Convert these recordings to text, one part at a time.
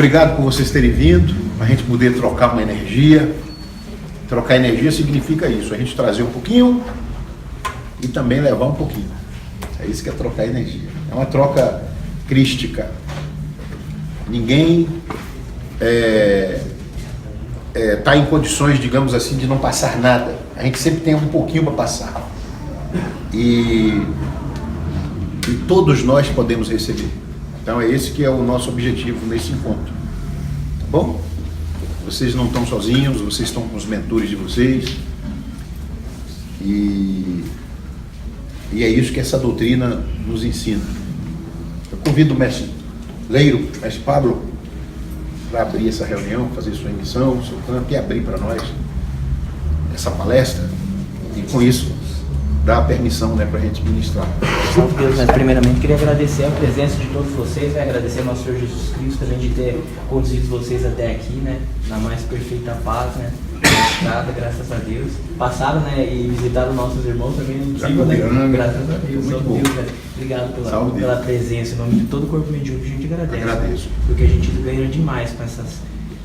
Obrigado por vocês terem vindo, a gente poder trocar uma energia. Trocar energia significa isso, a gente trazer um pouquinho e também levar um pouquinho. É isso que é trocar energia. É uma troca crística. Ninguém está em condições, digamos assim, de não passar nada. A gente sempre tem um pouquinho para passar. E todos nós podemos receber. Então é esse que é o nosso objetivo nesse encontro. Tá bom? Vocês não estão sozinhos, vocês estão com os mentores de vocês. E é isso que essa doutrina nos ensina. Eu convido o mestre Leiro, mestre Pablo, para abrir essa reunião, fazer sua emissão, seu campo e abrir para nós essa palestra. E com isso, dar a permissão, né, para a gente ministrar. Salve Deus, mas primeiramente queria agradecer a presença de todos vocês, né? Agradecer ao nosso Senhor Jesus Cristo também de ter conduzido vocês até aqui, né? Na mais perfeita paz, né? Nada, graças a Deus. Passaram, né? E visitaram nossos irmãos também no possível, né? Graças a Deus, salve Deus, né? Obrigado pela presença, em nome de todo o corpo mediúnico, a gente agradece. Agradeço. Né? Porque a gente ganha demais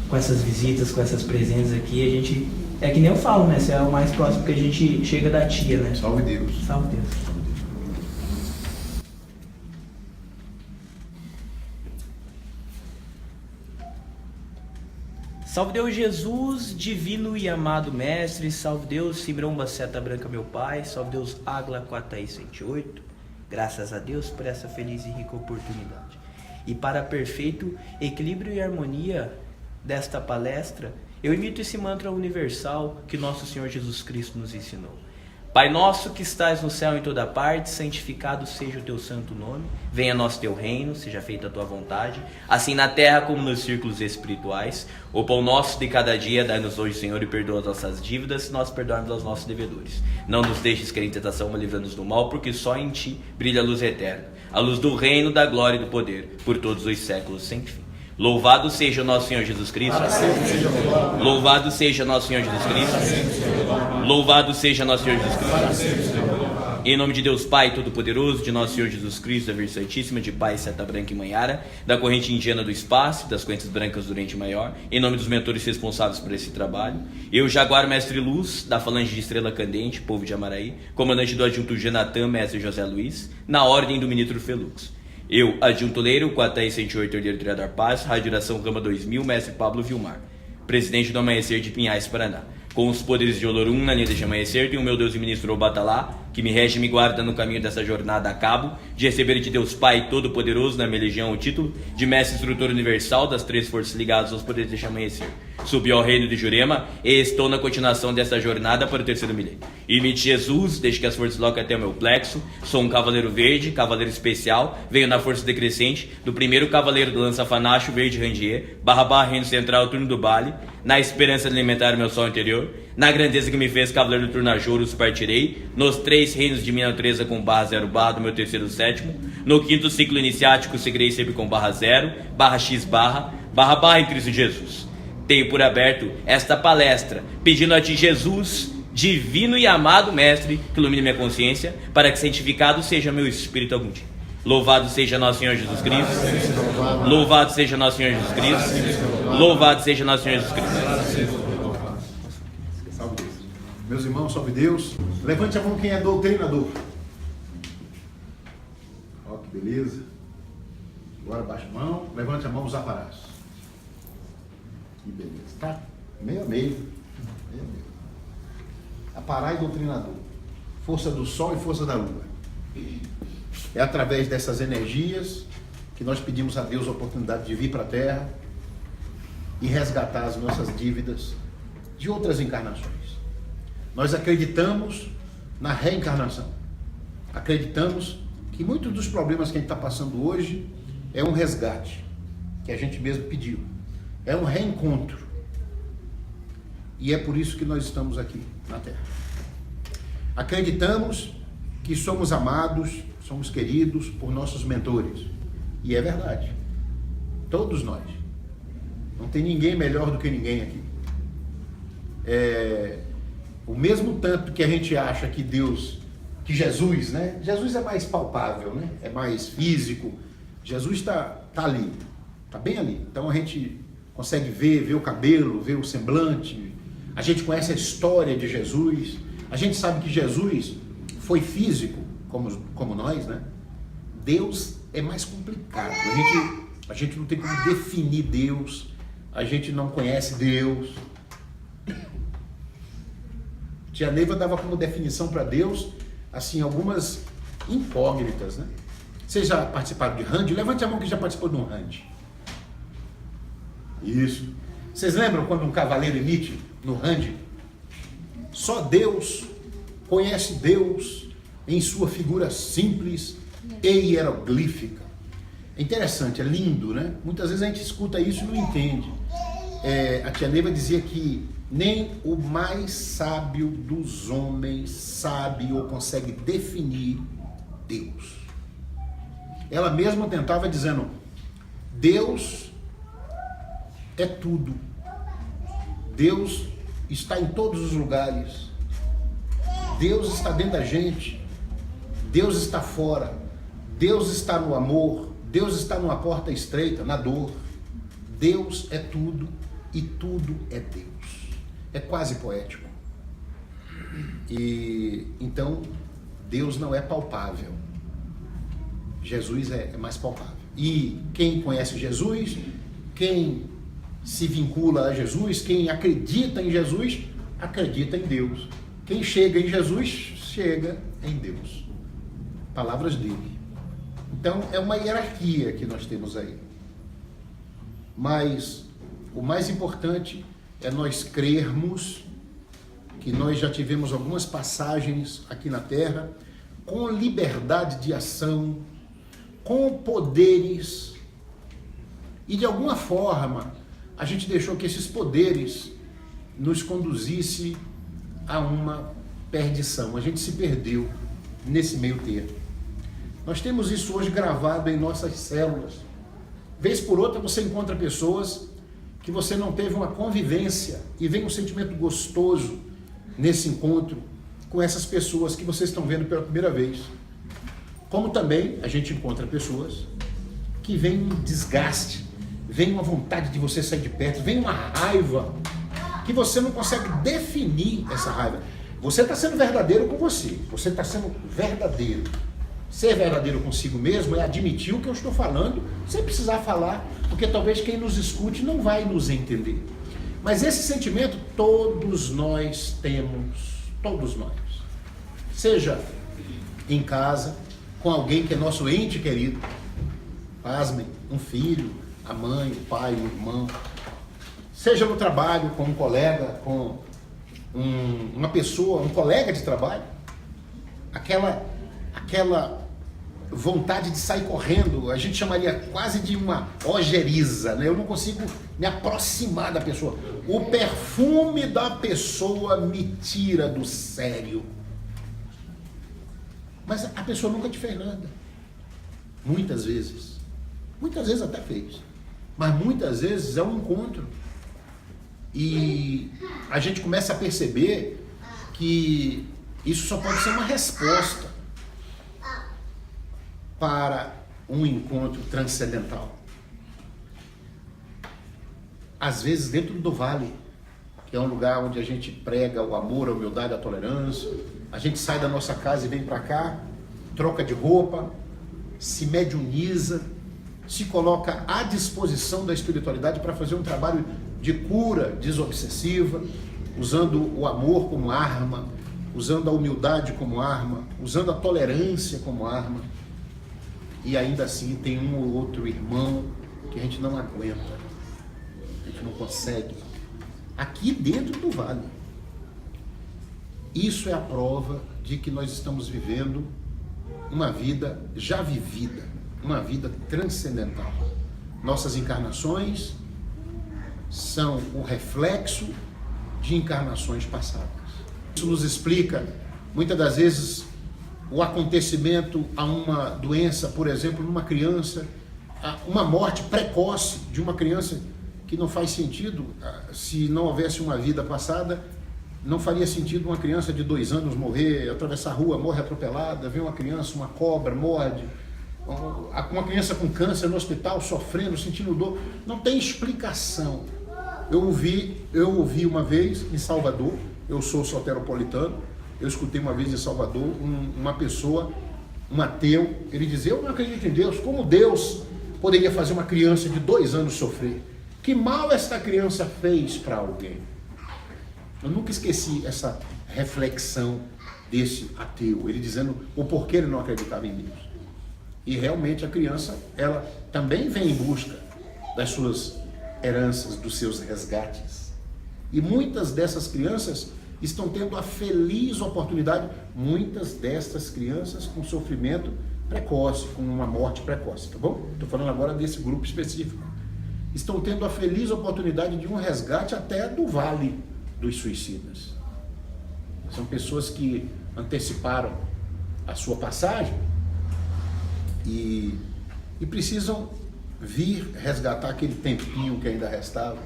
com essas visitas, com essas presenças aqui. A gente, é que nem eu falo, né? Você é o mais próximo que a gente chega da tia, né? Salve Deus. Salve Deus. Salve Deus Jesus, divino e amado mestre, salve Deus, Simromba Seta Branca meu pai, salve Deus Agla Quataí 108, graças a Deus por essa feliz e rica oportunidade. E para perfeito equilíbrio e harmonia desta palestra, eu imito esse mantra universal que nosso Senhor Jesus Cristo nos ensinou. Pai nosso que estás no céu em toda parte, santificado seja o teu santo nome, venha a nós teu reino, seja feita a tua vontade, assim na terra como nos círculos espirituais. O pão nosso de cada dia dai-nos hoje, Senhor, e perdoa as nossas dívidas, se nós perdoarmos aos nossos devedores. Não nos deixes cair em tentação, mas livra-nos do mal, porque só em ti brilha a luz eterna, a luz do reino, da glória e do poder, por todos os séculos sem fim. Louvado seja o nosso Senhor Jesus Cristo. Louvado seja nosso Senhor Jesus Cristo. Louvado seja nosso Senhor Jesus Cristo. Em nome de Deus Pai Todo-Poderoso, de nosso Senhor Jesus Cristo, da Virgem Santíssima, de Pai Seta Branca e Manhara, da corrente indiana do espaço, das correntes brancas do Oriente Maior, em nome dos mentores responsáveis por esse trabalho, eu, Jaguar Mestre Luz, da Falange de Estrela Candente, povo de Amaraí, comandante do adjunto Genatan, Mestre José Luiz, na ordem do ministro Felux. Eu, adjunto Leiro, Quataí 108, herdeiro do Criador Paz, Rádio Oração Rama 2000, Mestre Pablo Vilmar, presidente do Amanhecer de Pinhais, Paraná. Com os poderes de Olorum na linha de amanhecer, tenho o meu Deus e ministro Obatalá, que me rege e me guarda no caminho dessa jornada a cabo, de receber de Deus Pai Todo-Poderoso na minha legião o título de Mestre Instrutor Universal das três forças ligadas aos poderes deste amanhecer. Subi ao reino de Jurema e estou na continuação dessa jornada para o terceiro milênio. Imite Jesus, desde que as forças loquem até o meu plexo. Sou um cavaleiro verde, cavaleiro especial, venho na força decrescente do primeiro cavaleiro do lança-fanacho verde Randier, // reino central, turno do Bale, na esperança de alimentar o meu sol interior. Na grandeza que me fez cavaleiro do Turnajuros partirei, nos três reinos de minha natureza com /0 do meu terceiro sétimo, no quinto ciclo iniciático seguirei sempre com /0, /x // em Cristo Jesus. Tenho por aberto esta palestra, pedindo a ti Jesus, divino e amado mestre, que ilumine minha consciência, para que santificado seja meu espírito algum dia. Louvado seja nosso Senhor Jesus Cristo. Louvado seja nosso Senhor Jesus Cristo. Louvado seja nosso Senhor Jesus Cristo. Salve Deus. Meus irmãos, salve Deus. Levante a mão quem é doutrinador. Ó, que beleza. Agora baixa a mão. Levante a mão os aparatos. Que beleza. Tá? Meio a meio. Meio a meio. Aparar e doutrinador. Força do sol e força da lua. É através dessas energias que nós pedimos a Deus a oportunidade de vir para a Terra e resgatar as nossas dívidas de outras encarnações. Nós acreditamos na reencarnação. Acreditamos que muitos dos problemas que a gente está passando hoje é um resgate, que a gente mesmo pediu. É um reencontro. E é por isso que nós estamos aqui na Terra. Acreditamos que somos amados, somos queridos por nossos mentores. E é verdade. Todos nós. Não tem ninguém melhor do que ninguém aqui. O mesmo tanto que a gente acha que Deus, que Jesus, né? Jesus é mais palpável, né? É mais físico. Jesus está ali. Está bem ali. Então a gente consegue ver o cabelo, ver o semblante. A gente conhece a história de Jesus. A gente sabe que Jesus foi físico, como nós, né? Deus é mais complicado. A gente não tem como definir Deus. A gente não conhece Deus. Tia Neiva dava como definição para Deus, assim, algumas incógnitas, né? Vocês já participaram de Rand? Levante a mão que já participou de um Rand. Isso. Vocês lembram quando um cavaleiro emite no Rand? Só Deus conhece Deus em sua figura simples e hieroglífica. É interessante, é lindo, né? Muitas vezes a gente escuta isso e não entende. A tia Neiva dizia que nem o mais sábio dos homens sabe ou consegue definir Deus. Ela mesma tentava dizendo, Deus é tudo. Deus está em todos os lugares. Deus está dentro da gente. Deus está fora. Deus está no amor. Deus está numa porta estreita, na dor. Deus é tudo e tudo é Deus. É quase poético. E então Deus não é palpável. Jesus é mais palpável. E quem conhece Jesus, quem se vincula a Jesus, quem acredita em Jesus, acredita em Deus. Quem chega em Jesus, chega em Deus. Palavras dele. Então é uma hierarquia que nós temos aí. Mas o mais importante é nós crermos que nós já tivemos algumas passagens aqui na Terra com liberdade de ação, com poderes, e de alguma forma a gente deixou que esses poderes nos conduzisse a uma perdição. A gente se perdeu nesse meio termo. Nós temos isso hoje gravado em nossas células. Vez por outra você encontra pessoas que você não teve uma convivência e vem um sentimento gostoso nesse encontro com essas pessoas que vocês estão vendo pela primeira vez. Como também a gente encontra pessoas que vem um desgaste, vem uma vontade de você sair de perto, vem uma raiva que você não consegue definir essa raiva. Você está sendo verdadeiro com você, você está sendo verdadeiro. Ser verdadeiro consigo mesmo é admitir o que eu estou falando, sem precisar falar, porque talvez quem nos escute não vai nos entender. Mas esse sentimento todos nós temos, todos nós. Seja em casa, com alguém que é nosso ente querido, pasmem, um filho, a mãe, o pai, o irmão. Seja no trabalho, com um colega, com uma pessoa, um colega de trabalho, aquela vontade de sair correndo, a gente chamaria quase de uma ojeriza, né? Eu não consigo me aproximar da pessoa. O perfume da pessoa me tira do sério. Mas a pessoa nunca te fez nada. Muitas vezes até fez. Mas muitas vezes é um encontro. E a gente começa a perceber que isso só pode ser uma resposta para um encontro transcendental. Às vezes dentro do vale, que é um lugar onde a gente prega o amor, a humildade, a tolerância, a gente sai da nossa casa e vem para cá, troca de roupa, se mediuniza, se coloca à disposição da espiritualidade para fazer um trabalho de cura desobsessiva, usando o amor como arma, usando a humildade como arma, usando a tolerância como arma. E ainda assim tem um ou outro irmão que a gente não aguenta, a gente não consegue. Aqui dentro do vale. Isso é a prova de que nós estamos vivendo uma vida já vivida, uma vida transcendental. Nossas encarnações são o reflexo de encarnações passadas. Isso nos explica, muitas das vezes, o acontecimento a uma doença, por exemplo, numa criança, uma morte precoce de uma criança que não faz sentido. Se não houvesse uma vida passada, não faria sentido uma criança de 2 anos morrer, atravessar a rua, morre atropelada, vem uma criança, uma cobra, morde, uma criança com câncer no hospital, sofrendo, sentindo dor, não tem explicação. Eu ouvi uma vez em Salvador, eu sou soteropolitano, eu escutei uma vez em Salvador uma pessoa, um ateu, ele dizia: eu não acredito em Deus, como Deus poderia fazer uma criança de 2 anos sofrer? Que mal esta criança fez para alguém? Eu nunca esqueci essa reflexão desse ateu, ele dizendo o porquê ele não acreditava em Deus. E realmente a criança, ela também vem em busca das suas heranças, dos seus resgates. E muitas dessas crianças estão tendo a feliz oportunidade, muitas destas crianças com sofrimento precoce, com uma morte precoce, tá bom? Estou falando agora desse grupo específico. Estão tendo a feliz oportunidade de um resgate até do vale dos suicidas. São pessoas que anteciparam a sua passagem e precisam vir resgatar aquele tempinho que ainda restava.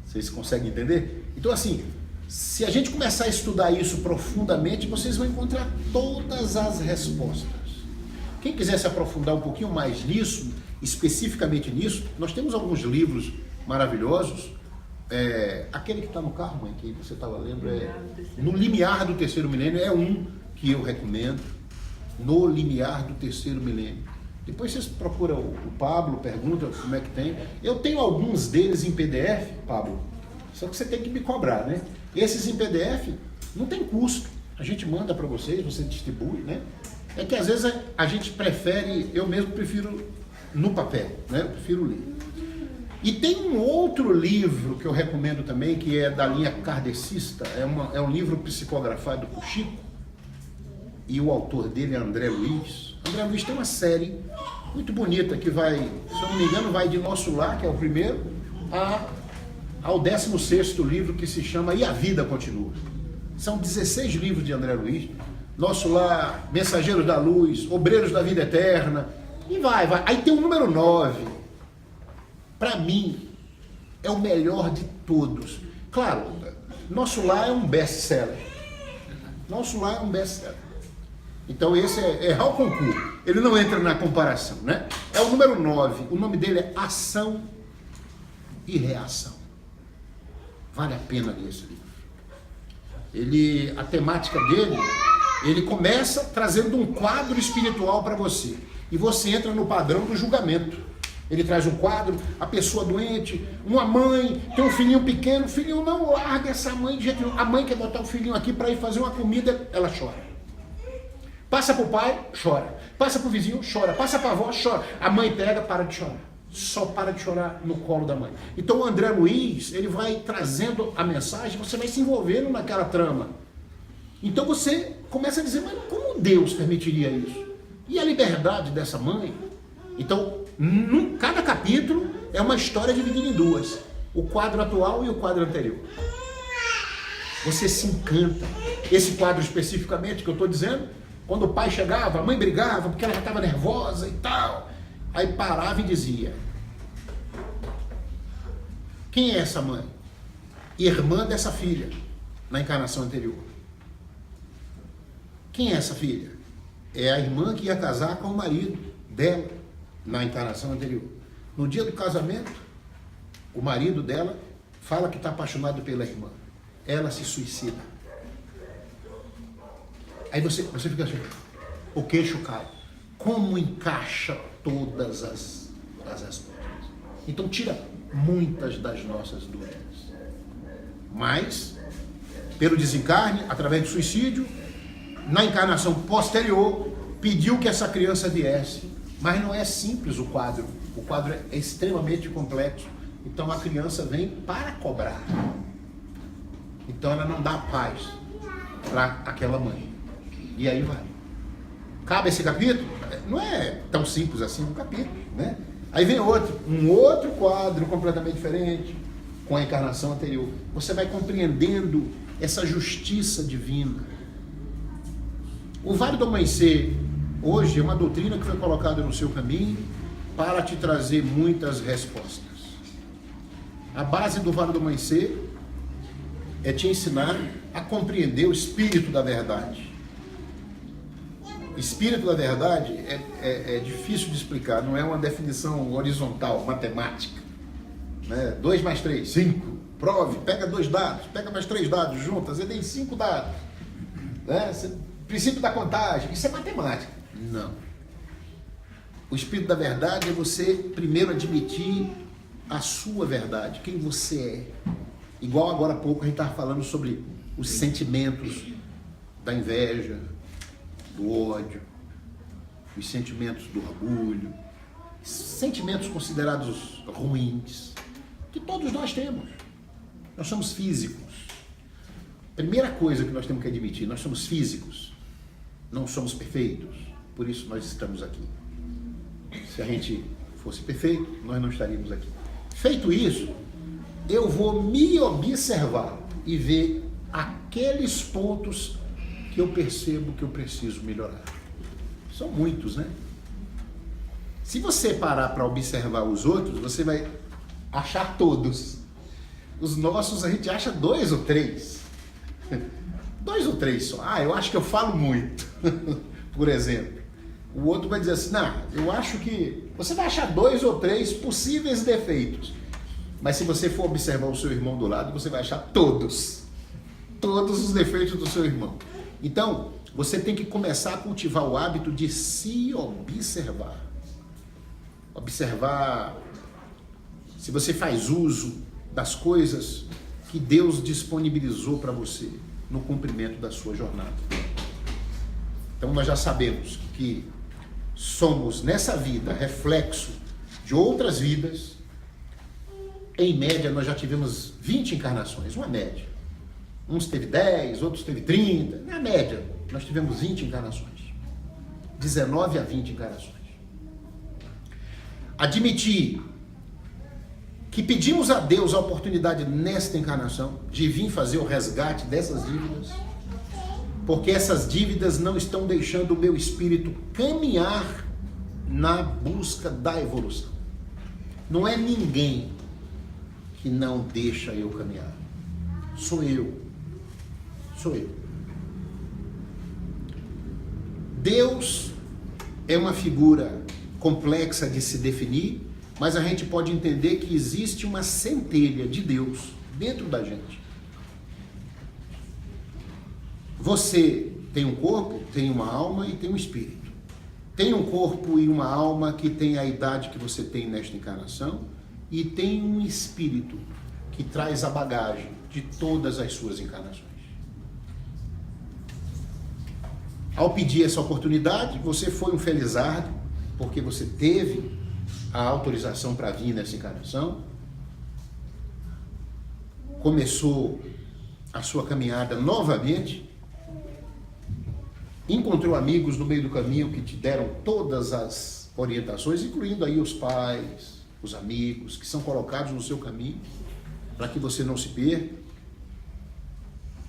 Vocês conseguem entender? Então, assim, se a gente começar a estudar isso profundamente, vocês vão encontrar todas as respostas. Quem quiser se aprofundar um pouquinho mais nisso, especificamente nisso, nós temos alguns livros maravilhosos. Aquele que está no carro, mãe, que você estava lendo, No Limiar do Terceiro Milênio, é um que eu recomendo. No Limiar do Terceiro Milênio. Depois vocês procuram o Pablo, perguntam como é que tem. Eu tenho alguns deles em PDF, Pablo, só que você tem que me cobrar, né? Esses em PDF não tem custo. A gente manda para vocês, você distribui, né? É que às vezes a gente prefere, eu mesmo prefiro no papel, né? Eu prefiro ler. E tem um outro livro que eu recomendo também, que é da linha kardecista, é um livro psicografado por Chico, e o autor dele é André Luiz. André Luiz tem uma série muito bonita que vai, se eu não me engano, vai de Nosso Lar, que é o primeiro, ao 16º livro, que se chama E a Vida Continua. São 16 livros de André Luiz. Nosso Lar, Mensageiros da Luz, Obreiros da Vida Eterna, e vai. Aí tem o número 9. Para mim, é o melhor de todos. Claro, Nosso Lar é um best-seller. Nosso Lar é um best-seller. Então esse é ao concurso. Ele não entra na comparação, né? É o número 9. O nome dele é Ação e Reação. Vale a pena ler esse livro. A temática dele, ele começa trazendo um quadro espiritual para você. E você entra no padrão do julgamento. Ele traz um quadro, a pessoa doente, uma mãe, tem um filhinho pequeno, o filhinho não larga essa mãe de jeito nenhum. A mãe quer botar o filhinho aqui para ir fazer uma comida, ela chora. Passa para o pai, chora. Passa para o vizinho, chora. Passa para a avó, chora. A mãe pega, para de chorar. Só para de chorar no colo da mãe. Então o André Luiz, ele vai trazendo a mensagem, você vai se envolvendo naquela trama. Então você começa a dizer, mas como Deus permitiria isso? E a liberdade dessa mãe? Então, cada capítulo é uma história dividida em duas. O quadro atual e o quadro anterior. Você se encanta. Esse quadro especificamente que eu estou dizendo, quando o pai chegava, a mãe brigava porque ela já estava nervosa e tal. Aí parava e dizia: quem é essa mãe? Irmã dessa filha, na encarnação anterior. Quem é essa filha? É a irmã que ia casar com o marido dela, na encarnação anterior. No dia do casamento, o marido dela fala que está apaixonado pela irmã. Ela se suicida. Aí você fica assim, o queixo cai. Como encaixa todas as respostas? Então tira muitas das nossas dúvidas. Mas, pelo desencarne, através do suicídio, na encarnação posterior, pediu que essa criança viesse. Mas não é simples o quadro. O quadro é extremamente complexo. Então a criança vem para cobrar. Então ela não dá paz para aquela mãe. E aí vai. Cabe esse capítulo? Não é tão simples assim um capítulo, né? Aí vem um outro quadro completamente diferente, com a encarnação anterior. Você vai compreendendo essa justiça divina. O Vale do Amanhecer, hoje, é uma doutrina que foi colocada no seu caminho para te trazer muitas respostas. A base do Vale do Amanhecer é te ensinar a compreender o espírito da verdade. Espírito da verdade é difícil de explicar, não é uma definição horizontal, matemática. Né? 2 mais 3, 5. Prove, pega 2 dados, pega mais 3 dados juntas, ele tem 5 dados. Né? Princípio da contagem, isso é matemática. Não. O Espírito da verdade é você primeiro admitir a sua verdade, quem você é. Igual agora há pouco a gente estava falando sobre os sentimentos da inveja, do ódio, os sentimentos do orgulho, sentimentos considerados ruins, que todos nós temos. Nós somos físicos. Primeira coisa que nós temos que admitir, nós somos físicos, não somos perfeitos, por isso nós estamos aqui. Se a gente fosse perfeito, nós não estaríamos aqui. Feito isso, eu vou me observar e ver aqueles pontos que eu percebo que eu preciso melhorar. São muitos, né? Se você parar para observar os outros, você vai achar todos. Os nossos a gente acha 2 ou 3. 2 ou 3 só. Ah, eu acho que eu falo muito. Por exemplo. O outro vai dizer assim, não, eu acho que... Você vai achar 2 ou 3 possíveis defeitos. Mas se você for observar o seu irmão do lado, você vai achar todos. Todos os defeitos do seu irmão. Então, você tem que começar a cultivar o hábito de se observar. Observar se você faz uso das coisas que Deus disponibilizou para você no cumprimento da sua jornada. Então, nós já sabemos que somos, nessa vida, reflexo de outras vidas. Em média, nós já tivemos 20 encarnações, uma média. Uns teve 10, outros teve 30. Na média, nós tivemos 20 encarnações. 19 a 20 encarnações. Admitir que pedimos a Deus a oportunidade nesta encarnação de vir fazer o resgate dessas dívidas, porque essas dívidas não estão deixando o meu espírito caminhar na busca da evolução. Não é ninguém que não deixa eu caminhar. Sou eu. Sou eu. Deus é uma figura complexa de se definir, mas a gente pode entender que existe uma centelha de Deus dentro da gente. Você tem um corpo, tem uma alma e tem um espírito. Tem um corpo e uma alma que tem a idade que você tem nesta encarnação e tem um espírito que traz a bagagem de todas as suas encarnações. Ao pedir essa oportunidade, você foi um felizardo, porque você teve a autorização para vir nessa encarnação, começou a sua caminhada novamente, encontrou amigos no meio do caminho que te deram todas as orientações, incluindo aí os pais, os amigos, que são colocados no seu caminho, para que você não se perca.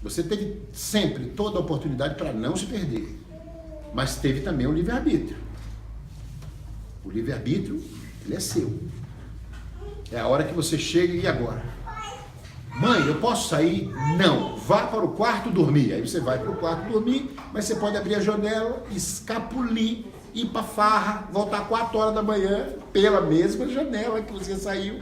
Você teve sempre toda a oportunidade para não se perder, mas teve também o livre-arbítrio. O livre-arbítrio, ele é seu. É a hora que você chega e agora? Mãe, eu posso sair? Não. Vá para o quarto dormir. Aí você vai para o quarto dormir, mas você pode abrir a janela, escapulir, ir para farra, voltar 4 horas da manhã pela mesma janela que você saiu,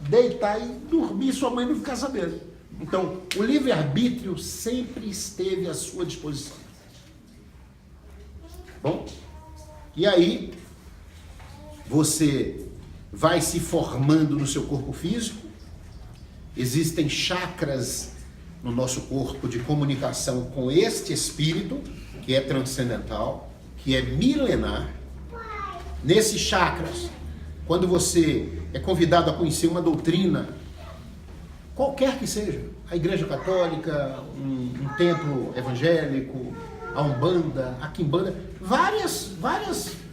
deitar e dormir, sua mãe não ficar sabendo. Então, o livre-arbítrio sempre esteve à sua disposição. Bom, e aí você vai se formando no seu corpo físico. Existem chakras no nosso corpo de comunicação com este espírito, que é transcendental, que é milenar. Nesses chakras, quando você é convidado a conhecer uma doutrina, qualquer que seja, a Igreja Católica, um templo evangélico, a Umbanda, a Quimbanda, várias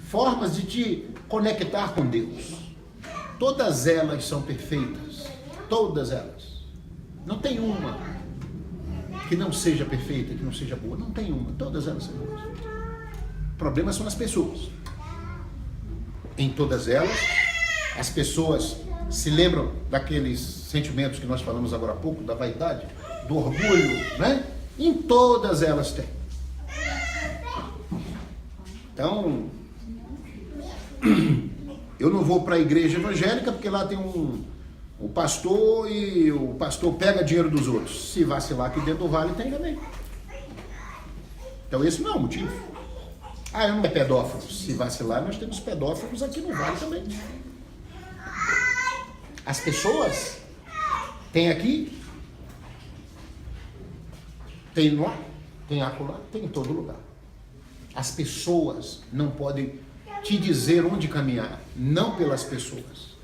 formas de te conectar com Deus. Todas elas são perfeitas. Todas elas. Não tem uma que não seja perfeita, que não seja boa. Não tem uma. Todas elas são boas. O problema são as pessoas. Em todas elas, as pessoas se lembram daqueles sentimentos que nós falamos agora há pouco, da vaidade, do orgulho, né? Em todas elas tem. Então, eu não vou para a igreja evangélica porque lá tem um pastor e o pastor pega dinheiro dos outros. Se vacilar aqui dentro do vale, tem também. Então esse não é o motivo. Ah, eu não é pedófilo. Se vacilar, nós temos pedófilos aqui no vale também. As pessoas tem aqui, tem lá, tem acolá, tem em todo lugar. As pessoas não podem te dizer onde caminhar, não pelas pessoas.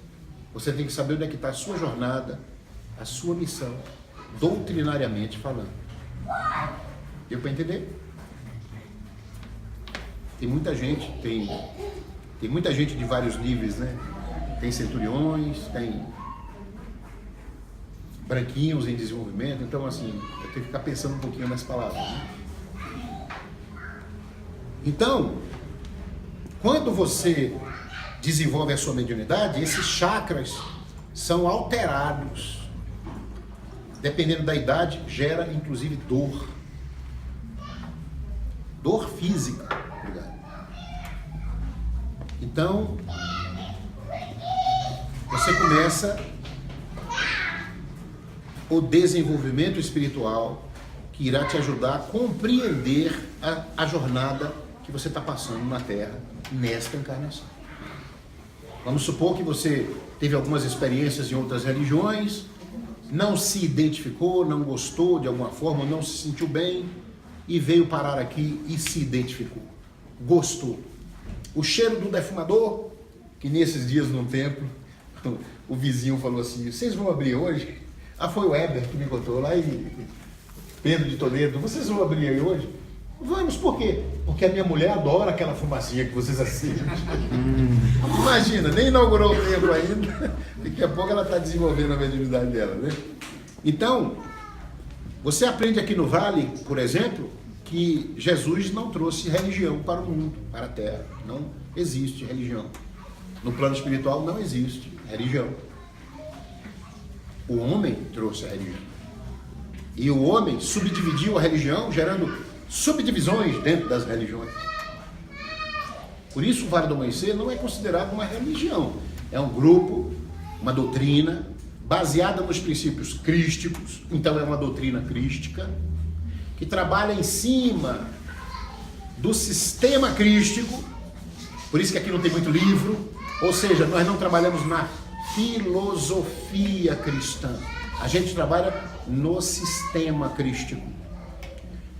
Você tem que saber onde é que está a sua jornada, a sua missão, doutrinariamente falando. Deu para entender? Tem muita gente, tem muita gente de vários níveis, né? Tem centuriões, tem branquinhos em desenvolvimento, então assim, eu tenho que ficar pensando um pouquinho nas palavras. Né? Então, quando você desenvolve a sua mediunidade, esses chakras são alterados. Dependendo da idade, gera inclusive dor. Dor física. Obrigado. Então, você começa o desenvolvimento espiritual que irá te ajudar a compreender a jornada que você está passando na Terra nesta encarnação. Vamos supor que você teve algumas experiências em outras religiões, não se identificou, não gostou de alguma forma, não se sentiu bem e veio parar aqui e se identificou, gostou. O cheiro do defumador, que nesses dias no templo, o vizinho falou assim, vocês vão abrir hoje? Ah, foi o Heber que me contou lá em Pedro de Toledo, vocês vão abrir aí hoje? Vamos, por quê? Porque a minha mulher adora aquela fumacinha que vocês acendem. Imagina, nem inaugurou o templo ainda, daqui a pouco ela está desenvolvendo a mediunidade dela, né? Então, você aprende aqui no Vale, por exemplo, que Jesus não trouxe religião para o mundo, para a Terra. Não existe religião. No plano espiritual não existe religião. O homem trouxe a religião. E o homem subdividiu a religião, gerando subdivisões dentro das religiões. Por isso o Vale do Amanhecer não é considerado uma religião. É um grupo, uma doutrina, baseada nos princípios crísticos, então é uma doutrina crística, que trabalha em cima do sistema crístico, por isso que aqui não tem muito livro, ou seja, nós não trabalhamos na filosofia cristã, a gente trabalha no sistema crístico,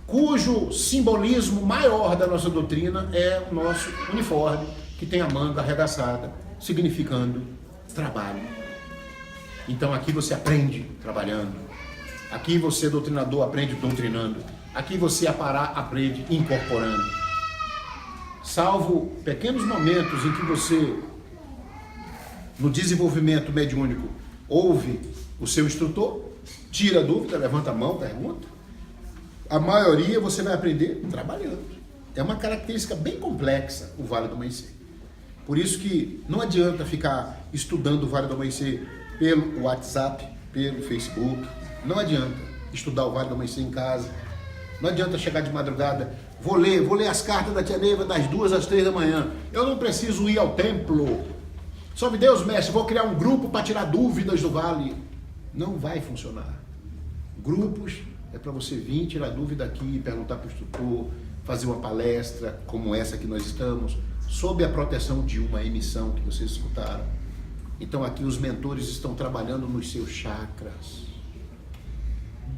cujo simbolismo maior da nossa doutrina é o nosso uniforme, que tem a manga arregaçada, significando trabalho. Então aqui você aprende trabalhando, aqui você, doutrinador, aprende doutrinando, aqui você aprende incorporando. Salvo pequenos momentos em que você, no desenvolvimento mediúnico, ouve o seu instrutor, tira a dúvida, levanta a mão, pergunta. A maioria você vai aprender trabalhando. É uma característica bem complexa o Vale do Amanhecer. Por isso que não adianta ficar estudando o Vale do Amanhecer pelo WhatsApp, pelo Facebook. Não adianta estudar o Vale do Amanhecer em casa. Não adianta chegar de madrugada, vou ler as cartas da tia Neiva das 2 às 3 da manhã. Eu não preciso ir ao templo. Salve Deus, mestre, vou criar um grupo para tirar dúvidas do Vale. Não vai funcionar. Grupos é para você vir tirar dúvida aqui, perguntar para o instrutor, fazer uma palestra como essa que nós estamos, sob a proteção de uma emissão que vocês escutaram. Então aqui os mentores estão trabalhando nos seus chakras.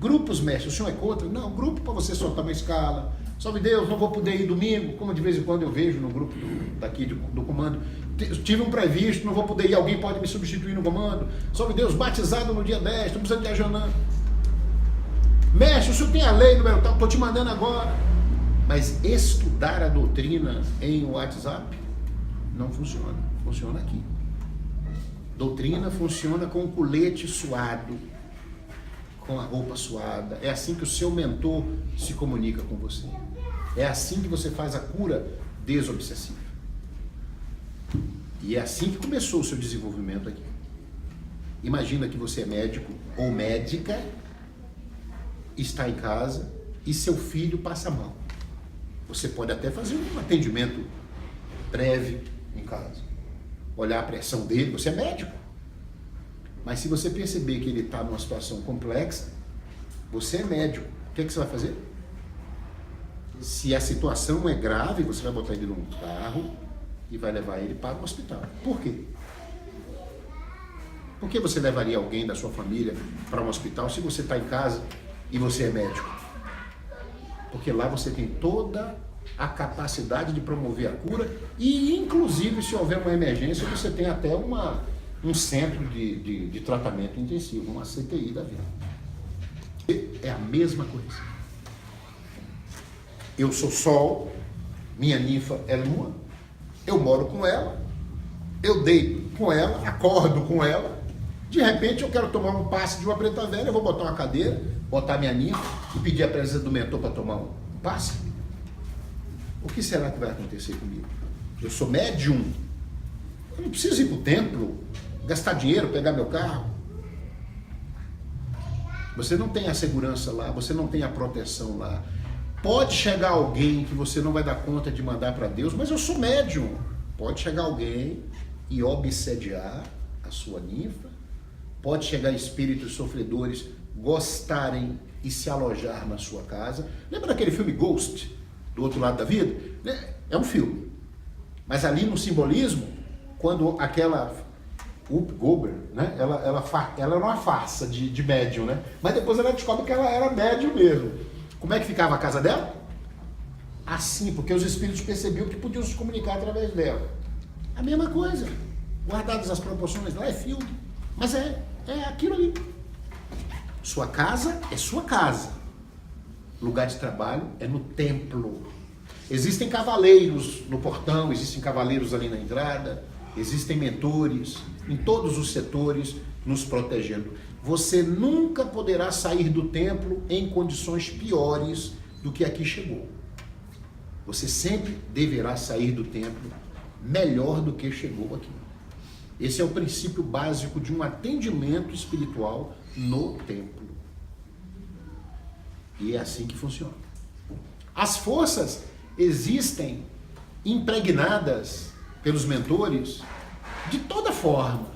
Grupos, mestre, o senhor é contra? Não, grupo para você soltar uma escala. Salve Deus, não vou poder ir domingo, como de vez em quando eu vejo no grupo daqui do comando. Tive um previsto, não vou poder ir, alguém pode me substituir no comando. Salve Deus, batizado no dia 10, estou precisando de ajanã. Mestre, o senhor tem a lei número tal, estou te mandando agora. Mas estudar a doutrina em WhatsApp não funciona. Funciona aqui. Doutrina funciona com o colete suado, com a roupa suada. É assim que o seu mentor se comunica com você. É assim que você faz a cura desobsessiva. E é assim que começou o seu desenvolvimento aqui. Imagina que você é médico ou médica, está em casa e seu filho passa mal. Você pode até fazer um atendimento breve em casa. Olhar a pressão dele, você é médico. Mas se você perceber que ele está numa situação complexa, você é médico. O que você vai fazer? Se a situação é grave, você vai botar ele num carro e vai levar ele para o hospital. Por quê? Por que você levaria alguém da sua família para um hospital se você está em casa e você é médico? Porque lá você tem toda a capacidade de promover a cura e, inclusive, se houver uma emergência, você tem até um centro de tratamento intensivo, uma CTI da vida. É a mesma coisa. Eu sou sol, minha ninfa é lua, eu moro com ela, eu deito com ela, acordo com ela, de repente eu quero tomar um passe de uma preta velha, eu vou botar uma cadeira, botar minha ninfa e pedir a presença do mentor para tomar um passe. O que será que vai acontecer comigo? Eu sou médium, eu não preciso ir para o templo, gastar dinheiro, pegar meu carro. Você não tem a segurança lá, você não tem a proteção lá. Pode chegar alguém que você não vai dar conta de mandar para Deus, mas eu sou médium. Pode chegar alguém e obsediar a sua ninfa. Pode chegar espíritos sofredores gostarem e se alojar na sua casa. Lembra daquele filme Ghost, do outro lado da vida? É um filme. Mas ali no simbolismo, quando aquela Whoopi Goldberg, né? ela era uma farsa de médium, né? Mas depois ela descobre que ela era médium mesmo. Como é que ficava a casa dela? Assim, porque os espíritos percebiam que podiam se comunicar através dela. A mesma coisa. Guardadas as proporções, lá é filme. Mas é aquilo ali. Sua casa é sua casa. Lugar de trabalho é no templo. Existem cavaleiros no portão, existem cavaleiros ali na entrada, existem mentores em todos os setores nos protegendo. Você nunca poderá sair do templo em condições piores do que aqui chegou. Você sempre deverá sair do templo melhor do que chegou aqui. Esse é o princípio básico de um atendimento espiritual no templo. E é assim que funciona. As forças existem impregnadas pelos mentores de toda forma.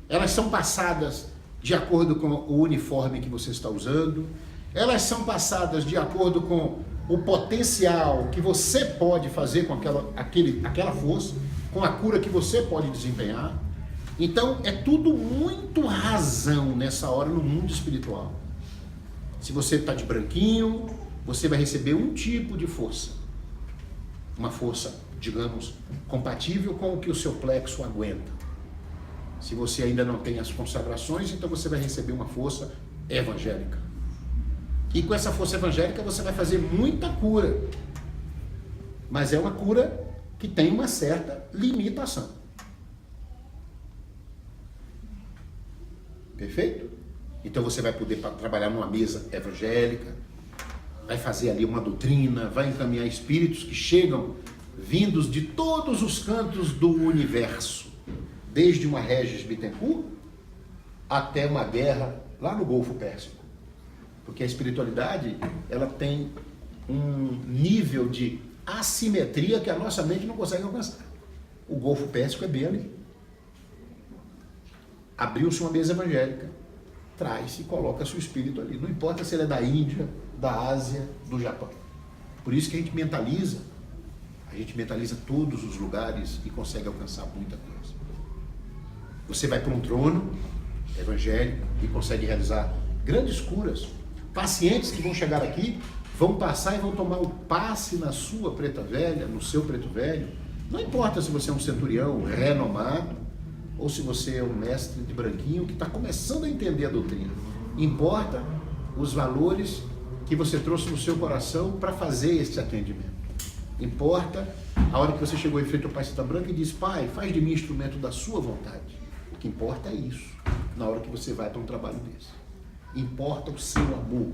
Elas são passadas de acordo com o uniforme que você está usando, elas são passadas de acordo com o potencial que você pode fazer com aquela força, com a cura que você pode desempenhar. Então é tudo muito razão nessa hora no mundo espiritual. Se você está de branquinho, você vai receber um tipo de força. Uma força, digamos, compatível com o que o seu plexo aguenta. Se você ainda não tem as consagrações, então você vai receber uma força evangélica. E com essa força evangélica você vai fazer muita cura. Mas é uma cura que tem uma certa limitação. Perfeito? Então você vai poder trabalhar numa mesa evangélica, vai fazer ali uma doutrina, vai encaminhar espíritos que chegam vindos de todos os cantos do universo. Desde uma Regis Bittencourt até uma guerra lá no Golfo Pérsico. Porque a espiritualidade, ela tem um nível de assimetria que a nossa mente não consegue alcançar. O Golfo Pérsico é bem ali. Abriu-se uma mesa evangélica, traz e coloca seu espírito ali. Não importa se ele é da Índia, da Ásia, do Japão. Por isso que a gente mentaliza todos os lugares e consegue alcançar muita coisa. Você vai para um trono evangélico e consegue realizar grandes curas. Pacientes que vão chegar aqui vão passar e vão tomar o passe na sua preta velha, no seu preto velho. Não importa se você é um centurião renomado ou se você é um mestre de branquinho que está começando a entender a doutrina. Importa os valores que você trouxe no seu coração para fazer esse atendimento. Importa a hora que você chegou em frente ao Pai Cita Branca e disse: Pai, faz de mim instrumento da sua vontade. O que importa é isso, na hora que você vai para um trabalho desse. Importa o seu amor.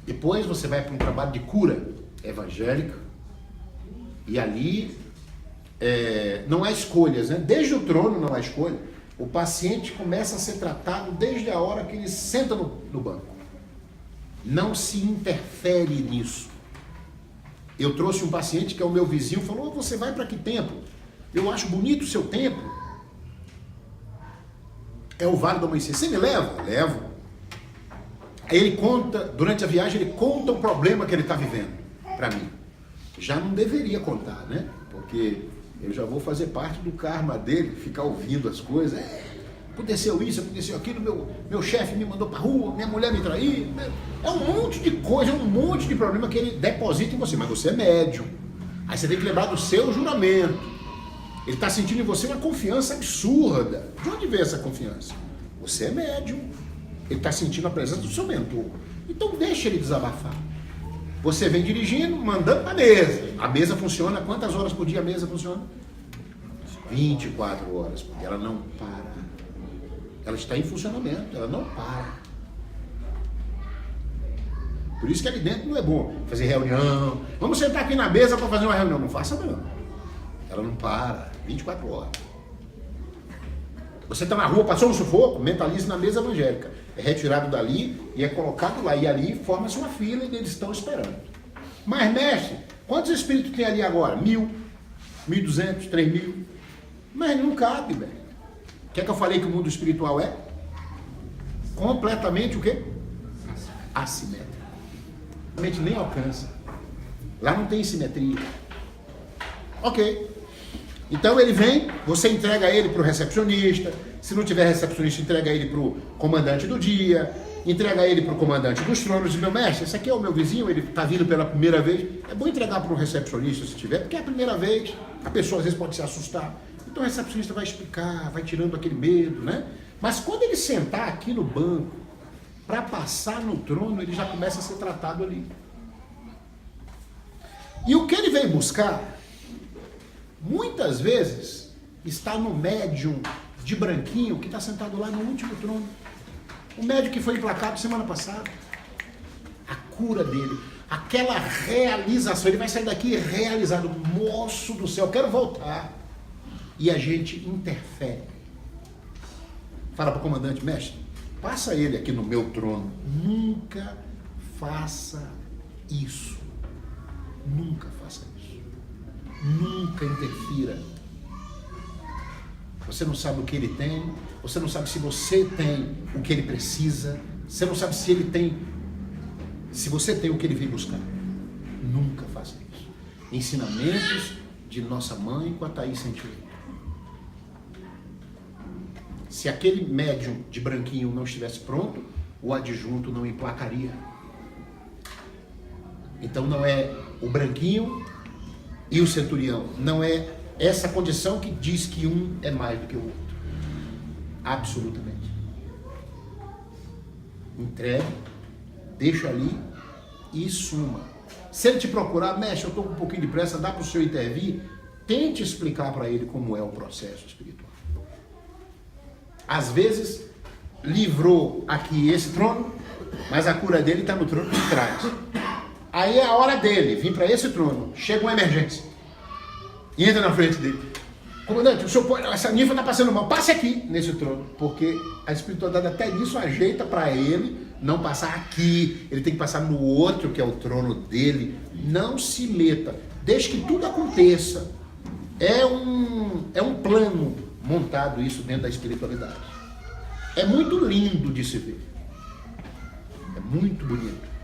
Depois você vai para um trabalho de cura evangélica e ali não há escolhas, né? Desde o trono não há escolha. O paciente começa a ser tratado desde a hora que ele senta no banco. Não se interfere nisso. Eu trouxe um paciente que é o meu vizinho, falou, você vai para que templo? Eu acho bonito o seu templo. É o Vale do Amanhecer. Você me leva? Levo. Aí ele conta, durante a viagem, ele conta o problema que ele está vivendo para mim. Já não deveria contar, né? Porque eu já vou fazer parte do karma dele, ficar ouvindo as coisas. Aconteceu isso, aconteceu aquilo, meu chefe me mandou para rua, minha mulher me traiu. É um monte de coisa, é um monte de problema que ele deposita em você. Mas você é médium. Aí você tem que lembrar do seu juramento. Ele está sentindo em você uma confiança absurda. De onde vem essa confiança? Você é médium. Ele está sentindo a presença do seu mentor. Então deixa ele desabafar. Você vem dirigindo, mandando para a mesa. A mesa funciona, quantas horas por dia a mesa funciona? 24 horas por dia. Ela não para. Ela está em funcionamento, ela não para. Por isso que ali dentro não é bom fazer reunião. Vamos sentar aqui na mesa para fazer uma reunião. Não faça não. Ela não para, 24 horas. Você está na rua, passou um sufoco, mentalize na mesa evangélica. É retirado dali e é colocado lá. E ali forma-se uma fila e eles estão esperando. Mas, mestre, quantos espíritos tem ali agora? 1.000, 1.200, 3.000? Mas não cabe, velho. O que é que eu falei que o mundo espiritual é? Completamente o quê? Assimétrico. A mente nem alcança. Lá não tem simetria. Ok. Então ele vem, você entrega ele para o recepcionista. Se não tiver recepcionista, entrega ele para o comandante do dia. Entrega ele para o comandante dos tronos. Diz, meu mestre, esse aqui é o meu vizinho, ele está vindo pela primeira vez. É bom entregar para o recepcionista se tiver, porque é a primeira vez. A pessoa às vezes pode se assustar. Então o recepcionista vai explicar, vai tirando aquele medo, né? Mas quando ele sentar aqui no banco, para passar no trono, ele já começa a ser tratado ali. E o que ele vem buscar, muitas vezes, está no médium de branquinho, que está sentado lá no último trono. O médium que foi emplacado semana passada. A cura dele, aquela realização, ele vai sair daqui realizado. Moço do céu, quero voltar. E a gente interfere. Fala para o comandante, mestre, passa ele aqui no meu trono. Nunca faça isso. Nunca faça isso. Nunca interfira. Você não sabe o que ele tem. Você não sabe se você tem o que ele precisa. Você não sabe se ele tem, se você tem o que ele vem buscar. Nunca faça isso. Ensinamentos de nossa mãe com a Thaís 108. Se aquele médium de branquinho não estivesse pronto, o adjunto não emplacaria. Então não é o branquinho e o centurião. Não é essa condição que diz que um é mais do que o outro. Absolutamente. Entregue, deixa ali e suma. Se ele te procurar, mestre, eu estou com um pouquinho de pressa, dá para o senhor intervir? Tente explicar para ele como é o processo espiritual. Às vezes, livrou aqui esse trono, mas a cura dele está no trono de trás. Aí é a hora dele vir para esse trono. Chega uma emergência. E entra na frente dele. Comandante, o senhor pode, essa ninfa está passando mal. Passe aqui nesse trono. Porque a espiritualidade até nisso ajeita para ele não passar aqui. Ele tem que passar no outro, que é o trono dele. Não se meta. Deixe que tudo aconteça. É um plano montado isso dentro da espiritualidade. É muito lindo de se ver. É muito bonito.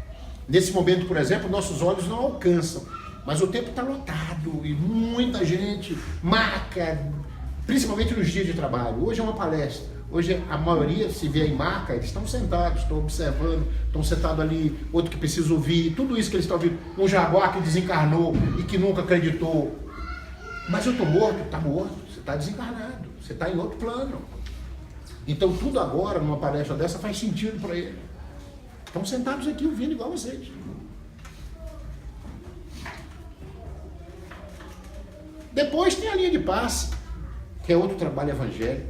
Nesse momento, por exemplo, nossos olhos não alcançam, mas o tempo está lotado e muita gente marca, principalmente nos dias de trabalho. Hoje é uma palestra. Hoje a maioria se vê em marca, eles estão sentados, estão observando, estão sentados ali, outro que precisa ouvir, tudo isso que eles estão ouvindo. Um jaguar que desencarnou e que nunca acreditou. Mas eu estou morto, está morto, você está desencarnado, você está em outro plano. Então tudo agora, numa palestra dessa, faz sentido para ele. Estão sentados aqui ouvindo igual vocês. Depois tem a linha de passe, que é outro trabalho evangélico.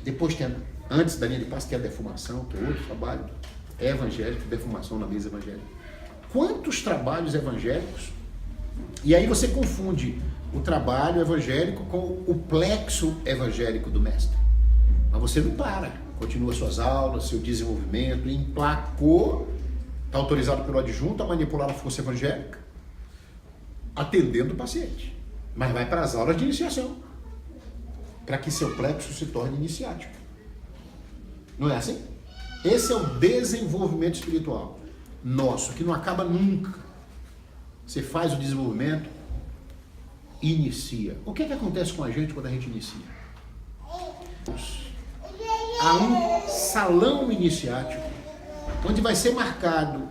Depois tem, antes da linha de passe, que é a defumação, que é outro trabalho evangélico, defumação na mesa evangélica. Quantos trabalhos evangélicos? E aí você confunde o trabalho evangélico com o plexo evangélico do mestre. Mas você não para, continua suas aulas, seu desenvolvimento, emplacou, está autorizado pelo adjunto a manipular a força evangélica. atendendo o paciente, mas vai para as aulas de iniciação, para que seu plexo se torne iniciático. Não é assim? Esse é o desenvolvimento espiritual nosso, que não acaba nunca. Você faz o desenvolvimento, inicia. O que acontece com a gente quando a gente inicia? Há um salão iniciático, onde vai ser marcado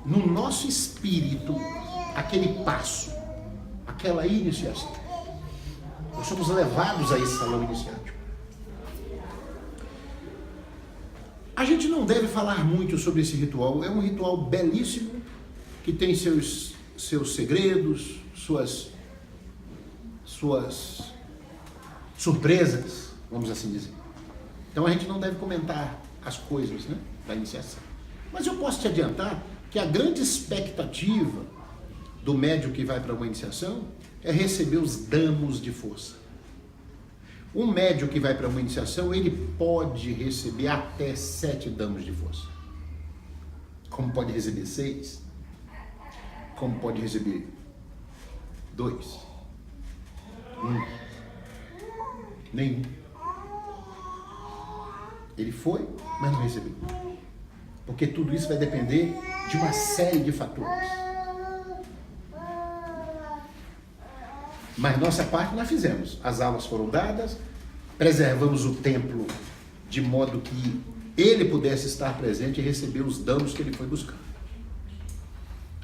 no nosso espírito aquele passo, aquela iniciação. Nós somos levados a esse salão iniciático. A gente não deve falar muito sobre esse ritual. É um ritual belíssimo, que tem seus segredos, suas surpresas, vamos assim dizer. Então a gente não deve comentar as coisas, né, da iniciação. Mas eu posso te adiantar que a grande expectativa do médium que vai para uma iniciação é receber os damos de força. Um médium que vai para uma iniciação, ele pode receber até 7 damos de força. Como pode receber 6? Como pode receber 2? 1? Nenhum. Ele foi, mas não recebeu. Porque tudo isso vai depender de uma série de fatores. Mas nossa parte nós fizemos. As aulas foram dadas, preservamos o templo de modo que ele pudesse estar presente e receber os danos que ele foi buscar.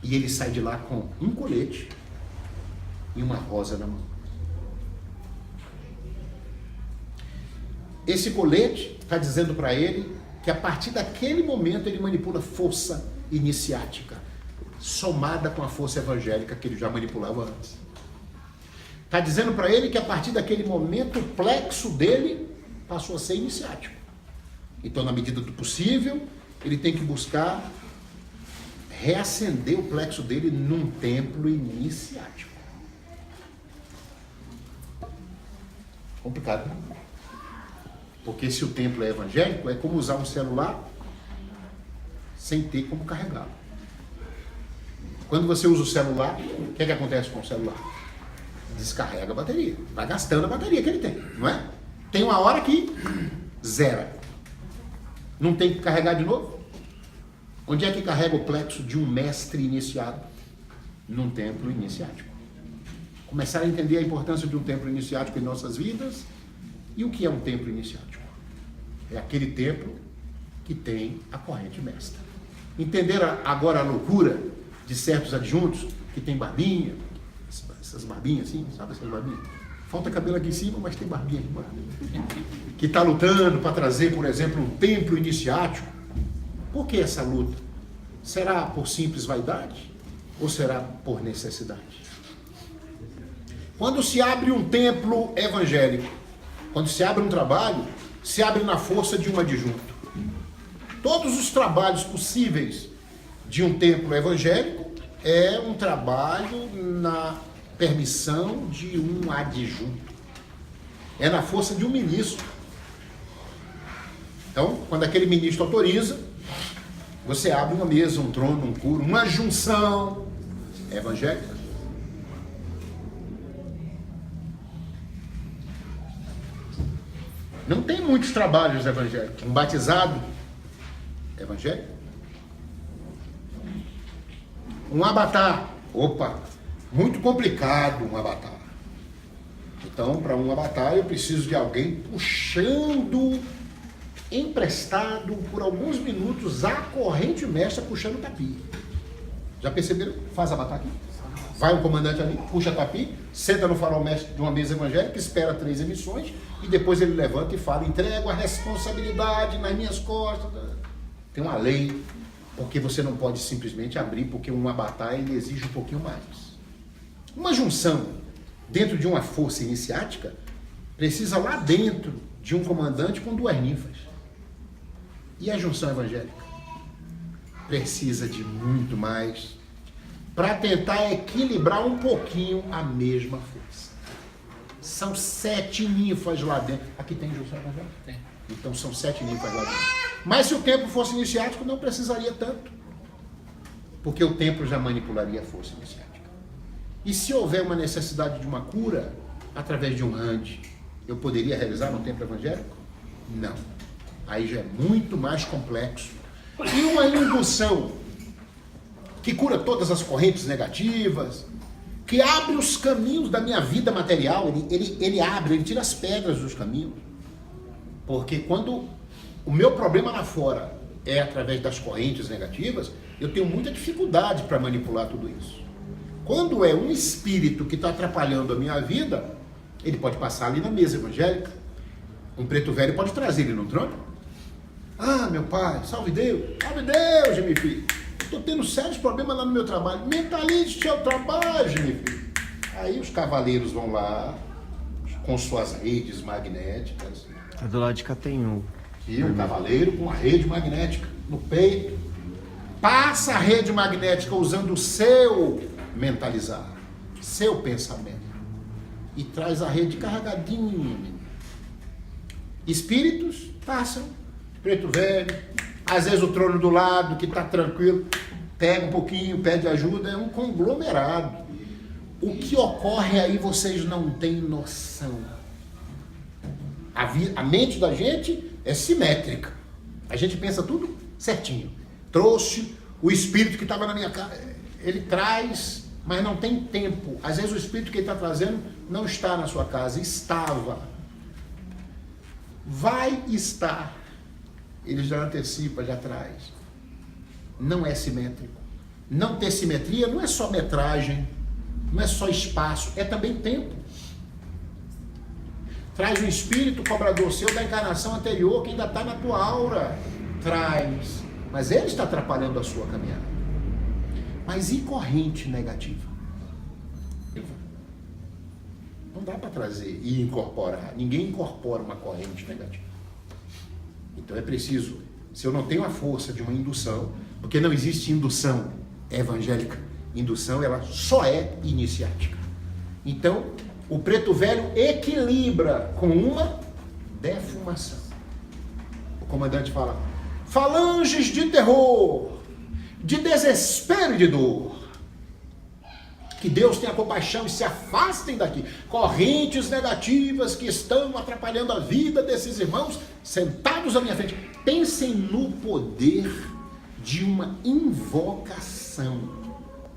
E ele sai de lá com um colete e uma rosa na mão. Esse colete está dizendo para ele que a partir daquele momento ele manipula força iniciática, somada com a força evangélica que ele já manipulava antes. Está dizendo para ele que a partir daquele momento o plexo dele passou a ser iniciático. Então, na medida do possível, ele tem que buscar reacender o plexo dele num templo iniciático. Complicado, né? Porque se o templo é evangélico, é como usar um celular sem ter como carregá-lo. Quando você usa o celular, o que acontece com o celular? Descarrega a bateria, vai gastando a bateria que ele tem, não é? Tem uma hora que zera, não tem que carregar de novo. Onde é que carrega o plexo de um mestre iniciado? Num templo iniciático. Começar a entender a importância de um templo iniciático em nossas vidas. E o que é um templo iniciático? É aquele templo que tem a corrente mestra. Entender agora a loucura de certos adjuntos que tem barbinha, essas barbinhas assim, sabe essas barbinhas? Falta cabelo aqui em cima, mas tem barbinha aqui embaixo. Que está lutando para trazer, por exemplo, um templo iniciático. Por que essa luta? Será por simples vaidade? Ou será por necessidade? Quando se abre um templo evangélico, quando se abre um trabalho, se abre na força de um adjunto. Todos os trabalhos possíveis de um templo evangélico é um trabalho na permissão de um adjunto. É na força de um ministro. Então, quando aquele ministro autoriza, você abre uma mesa, um trono, um curo, uma junção evangélica. Não tem muitos trabalhos evangélicos. Um batizado evangélico. Um avatar. Opa, muito complicado um avatar. Então, para um avatar, eu preciso de alguém puxando, emprestado por alguns minutos, a corrente mestra puxando o tapi. Já perceberam? Faz avatar aqui. Vai um comandante ali, puxa tapi, senta no farol mestre de uma mesa evangélica, espera 3 emissões e depois ele levanta e fala: entrego a responsabilidade nas minhas costas. Tem uma lei, porque você não pode simplesmente abrir, porque um avatar ele exige um pouquinho mais. Uma junção dentro de uma força iniciática precisa lá dentro de um comandante com 2 ninfas. E a junção evangélica precisa de muito mais para tentar equilibrar um pouquinho a mesma força. São 7 ninfas lá dentro. Aqui tem junção evangélica? Tem. Então são 7 ninfas lá dentro. Mas se o templo fosse iniciático, não precisaria tanto. Porque o templo já manipularia a força iniciática. E se houver uma necessidade de uma cura, através de um RAND, eu poderia realizar no templo evangélico? Não. Aí já é muito mais complexo. E uma indução que cura todas as correntes negativas, que abre os caminhos da minha vida material, ele tira as pedras dos caminhos. Porque quando o meu problema lá fora é através das correntes negativas, eu tenho muita dificuldade para manipular tudo isso. Quando é um espírito que está atrapalhando a minha vida, ele pode passar ali na mesa evangélica. Um preto velho pode trazer ele no trono. Ah, meu pai, salve Deus, meu filho. Estou tendo sérios problemas lá no meu trabalho. Mentalize o seu trabalho, meu filho. Aí os cavaleiros vão lá com suas redes magnéticas. Tá do lado de cá tem um. Aqui um cavaleiro com uma rede magnética no peito. Passa a rede magnética usando o seu mentalizar, seu pensamento. E traz a rede carregadinha. Espíritos passam, preto velho, às vezes o trono do lado, que está tranquilo, pega um pouquinho, pede ajuda, é um conglomerado. O que ocorre aí vocês não têm noção. A mente da gente é simétrica. A gente pensa tudo certinho. Trouxe o espírito que estava na minha casa, ele traz, mas não tem tempo. Às vezes o espírito que ele está trazendo não está na sua casa, estava. Vai estar. Ele já antecipa, já traz. Não é simétrico. Não ter simetria não é só metragem, não é só espaço, é também tempo. Traz um espírito cobrador seu da encarnação anterior, que ainda está na tua aura. Traz. Mas ele está atrapalhando a sua caminhada. Mas e corrente negativa? Não dá para trazer e incorporar. Ninguém incorpora uma corrente negativa. Então é preciso, se eu não tenho a força de uma indução, porque não existe indução evangélica. Indução, ela só é iniciática. Então, o preto velho equilibra com uma defumação. O comandante fala: falanges de terror, de desespero e de dor. Que Deus tenha compaixão e se afastem daqui. Correntes negativas que estão atrapalhando a vida desses irmãos sentados à minha frente. Pensem no poder de uma invocação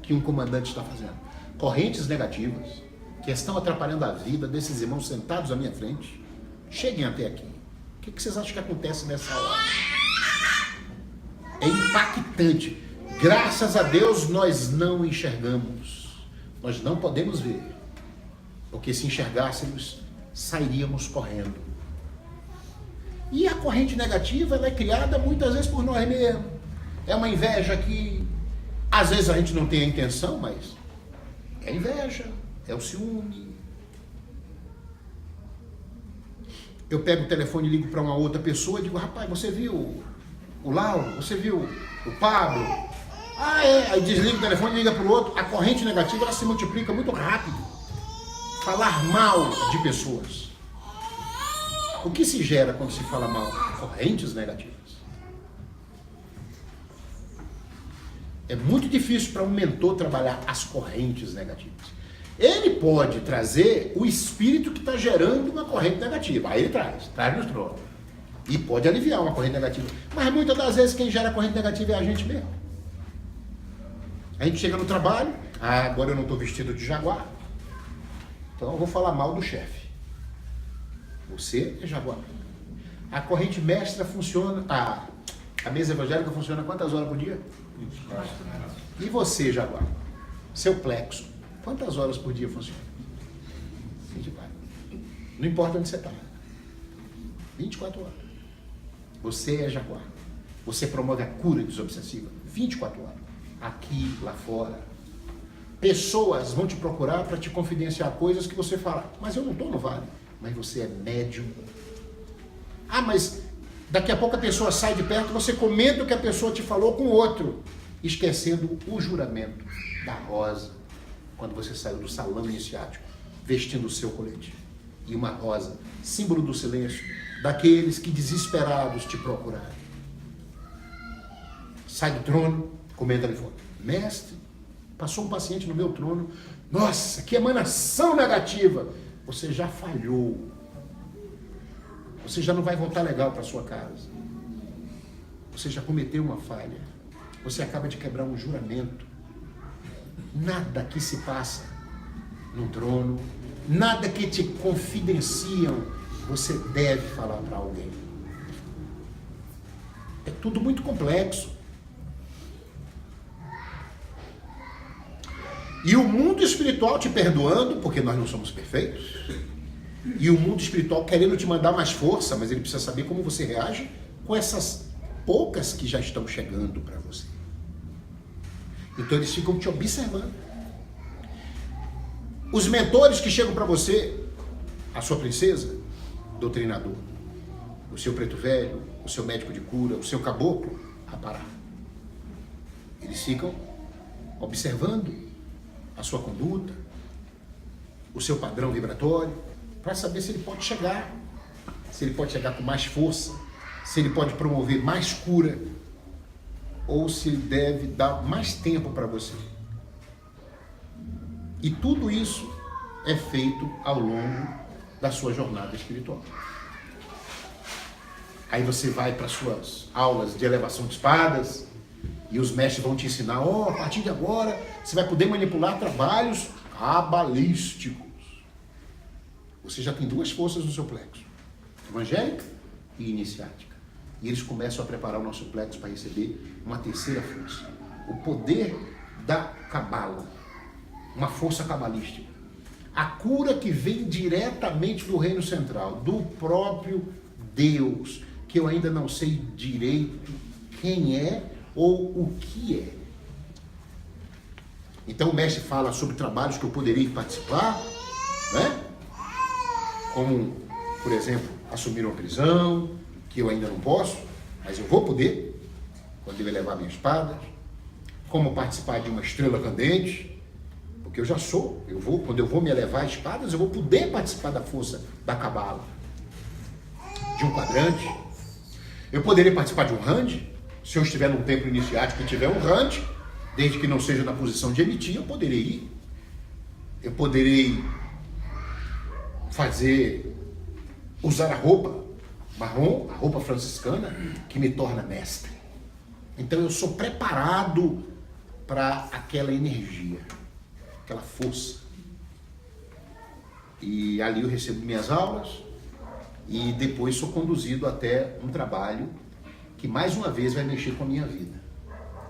que um comandante está fazendo. Correntes negativas que estão atrapalhando a vida desses irmãos sentados à minha frente. Cheguem até aqui. O que vocês acham que acontece nessa hora? É impactante. Graças a Deus nós não enxergamos. Nós não podemos ver. Porque se enxergássemos, sairíamos correndo. E a corrente negativa, ela é criada muitas vezes por nós mesmos. É uma inveja que, às vezes a gente não tem a intenção, mas é inveja, é o ciúme. Eu pego o telefone e ligo para uma outra pessoa e digo: rapaz, você viu o Lauro? Você viu o Pablo? Ah, é. Aí desliga o telefone e liga para o outro. A corrente negativa, ela se multiplica muito rápido. Falar mal de pessoas. O que se gera quando se fala mal? Correntes negativas. É muito difícil para um mentor trabalhar as correntes negativas. Ele pode trazer o espírito que está gerando uma corrente negativa. Aí ele traz nos tronos. E pode aliviar uma corrente negativa. Mas muitas das vezes quem gera a corrente negativa é a gente mesmo. A gente chega no trabalho: ah, agora eu não estou vestido de jaguar, então eu vou falar mal do chefe. Você é jaguar. A corrente mestra funciona, a mesa evangélica funciona quantas horas por dia? 24. E você, jaguar? Seu plexo, quantas horas por dia funciona? 24. Não importa onde você está. 24 horas. Você é jaguar. Você promove a cura desobsessiva. 24 horas. Aqui, lá fora. Pessoas vão te procurar para te confidenciar coisas que você fala: mas eu não estou no vale. Mas você é médium. Ah, mas daqui a pouco a pessoa sai de perto, você comenta o que a pessoa te falou com outro, esquecendo o juramento da rosa, quando você saiu do salão iniciático, vestindo o seu colete. E uma rosa, símbolo do silêncio, daqueles que desesperados te procuraram. Sai do trono, comenta ali fora: mestre, passou um paciente no meu trono, Nossa, que emanação negativa. Você já falhou. Você já não vai voltar legal para sua casa. Você já cometeu uma falha. Você acaba de quebrar um juramento. Nada que se passa no trono, nada que te confidenciam, você deve falar para alguém. É tudo muito complexo. E o mundo espiritual te perdoando, porque nós não somos perfeitos. E o mundo espiritual querendo te mandar mais força, mas ele precisa saber como você reage com essas poucas que já estão chegando para você. Então eles ficam te observando. Os mentores que chegam para você, a sua princesa, doutrinador, o seu preto velho, o seu médico de cura, o seu caboclo, a parar. Eles ficam observando a sua conduta, o seu padrão vibratório, para saber se ele pode chegar, se ele pode chegar com mais força, se ele pode promover mais cura, ou se ele deve dar mais tempo para você. E tudo isso é feito ao longo da sua jornada espiritual. Aí você vai para suas aulas de elevação de espadas, e os mestres vão te ensinar, a partir de agora, você vai poder manipular trabalhos cabalísticos. Você já tem duas forças no seu plexo, evangélica e iniciática. E eles começam a preparar o nosso plexo para receber uma terceira força. O poder da cabala, uma força cabalística. A cura que vem diretamente do reino central, do próprio Deus, que eu ainda não sei direito quem é ou o que é. Então o mestre fala sobre trabalhos que eu poderia participar, né? Como, por exemplo, assumir uma prisão, que eu ainda não posso, mas eu vou poder, quando ele levar minha espada. Como participar de uma estrela candente, porque eu já sou, quando eu vou me elevar espadas, eu vou poder participar da força da cabala, de um quadrante. Eu poderia participar de um rande, se eu estiver num templo iniciático e tiver um rande, desde que não seja na posição de emitir, eu poderei ir. Eu poderei usar a roupa marrom, a roupa franciscana, que me torna mestre. Então eu sou preparado para aquela energia, aquela força. E ali eu recebo minhas aulas e depois sou conduzido até um trabalho que mais uma vez vai mexer com a minha vida.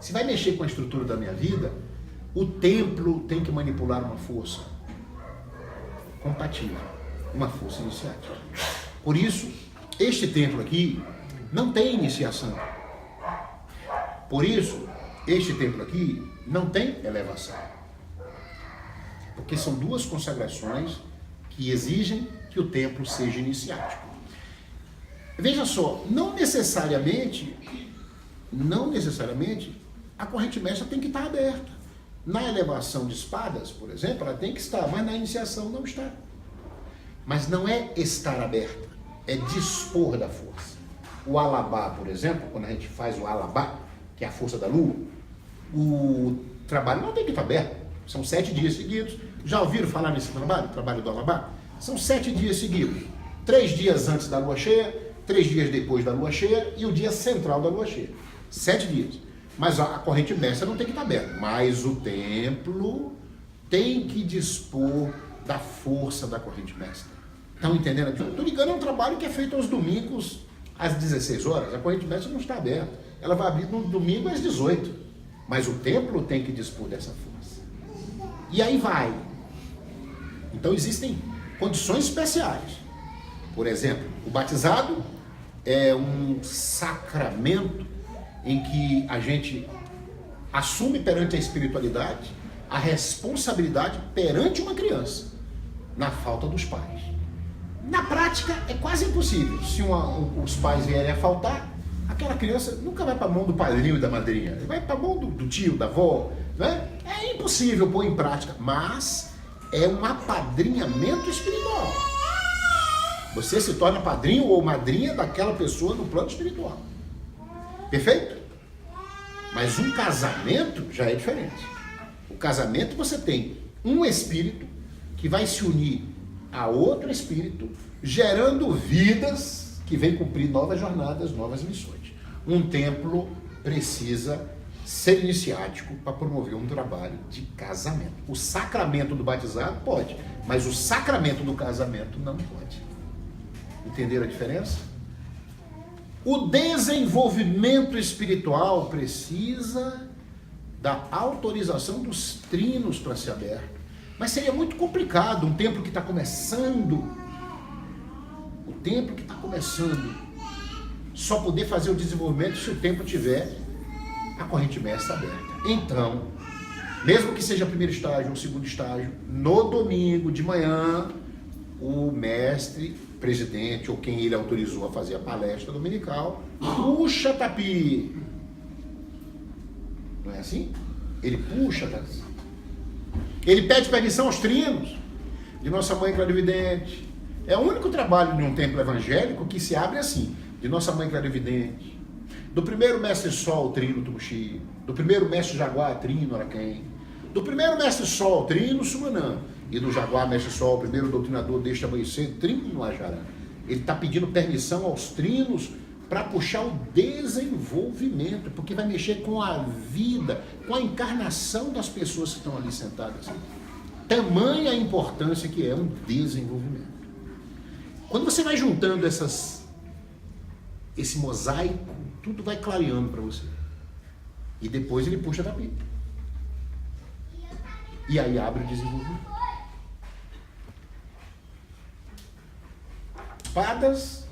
Se vai mexer com a estrutura da minha vida, o templo tem que manipular uma força compatível, uma força iniciática. Por isso, este templo aqui não tem iniciação. Por isso, este templo aqui não tem elevação. Porque são duas consagrações que exigem que o templo seja iniciático. Veja só, não necessariamente, a corrente mestra tem que estar aberta. Na elevação de espadas, por exemplo, ela tem que estar, mas na iniciação não está. Mas não é estar aberta, é dispor da força. O alabá, por exemplo, quando a gente faz o alabá, que é a força da lua, o trabalho não tem que estar aberto. São 7 dias seguidos. Já ouviram falar nesse trabalho, o trabalho do alabá? São 7 dias seguidos. 3 dias antes da lua cheia, 3 dias depois da lua cheia e o dia central da lua cheia. 7 dias. Mas a corrente mestra não tem que estar aberta. Mas o templo tem que dispor da força da corrente mestra. Estão entendendo? Estou ligando a um trabalho que é feito aos domingos às 16 horas. A corrente mestra não está aberta. Ela vai abrir no domingo às 18. Mas o templo tem que dispor dessa força. E aí vai. Então existem condições especiais. Por exemplo, o batizado é um sacramento em que a gente assume perante a espiritualidade a responsabilidade perante uma criança, na falta dos pais. Na prática é quase impossível. Se os pais vierem a faltar, aquela criança nunca vai para a mão do padrinho e da madrinha, ele vai para a mão do tio, da avó, né? É impossível pôr em prática, mas é um apadrinhamento espiritual. Você se torna padrinho ou madrinha daquela pessoa no plano espiritual. Perfeito? Mas um casamento já é diferente. O casamento você tem um espírito que vai se unir a outro espírito, gerando vidas que vêm cumprir novas jornadas, novas missões. Um templo precisa ser iniciático para promover um trabalho de casamento. O sacramento do batizado pode, mas o sacramento do casamento não pode. Entenderam a diferença? O desenvolvimento espiritual precisa da autorização dos trinos para ser aberto. Mas seria muito complicado um templo que está começando, só poder fazer o desenvolvimento se o templo tiver a corrente mestra aberta. Então, mesmo que seja primeiro estágio ou segundo estágio, no domingo de manhã, o mestre, presidente ou quem ele autorizou a fazer a palestra dominical, puxa tapi. Não é assim? Ele puxa tapi. Ele pede permissão aos trinos de Nossa Mãe Clarividente. É o único trabalho de um templo evangélico que se abre assim, de Nossa Mãe Clarividente, do primeiro mestre Sol, Trino Tumuxi, do primeiro mestre Jaguar, Trino Araquém, do primeiro mestre Sol, Trino Sumanã, e do Jaguar, mestre Sol, primeiro doutrinador deste amanhecer, Trino Ajará. Ele está pedindo permissão aos trinos para puxar o desenvolvimento, porque vai mexer com a vida, com a encarnação das pessoas que estão ali sentadas. Tamanha a importância que é um desenvolvimento. Quando você vai juntando esse mosaico, tudo vai clareando para você. E depois ele puxa da Bíblia. E aí abre o desenvolvimento. Espadas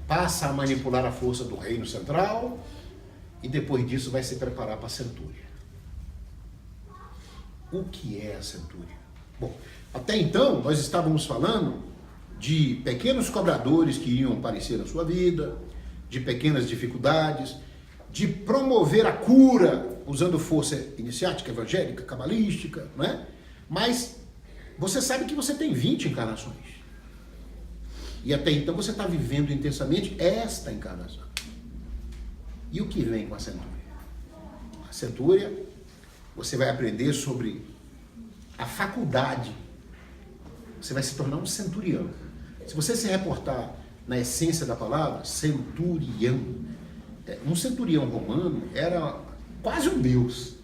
passa a manipular a força do reino central e depois disso vai se preparar para a centúria. O que é a centúria? Bom, até então nós estávamos falando de pequenos cobradores que iriam aparecer na sua vida, de pequenas dificuldades, de promover a cura usando força iniciática, evangélica, cabalística, não é? Mas você sabe que você tem 20 encarnações. E até então você está vivendo intensamente esta encarnação. E o que vem com a centúria? A centúria, você vai aprender sobre a faculdade. Você vai se tornar um centurião. Se você se reportar na essência da palavra, centurião. Um centurião romano era quase um deus.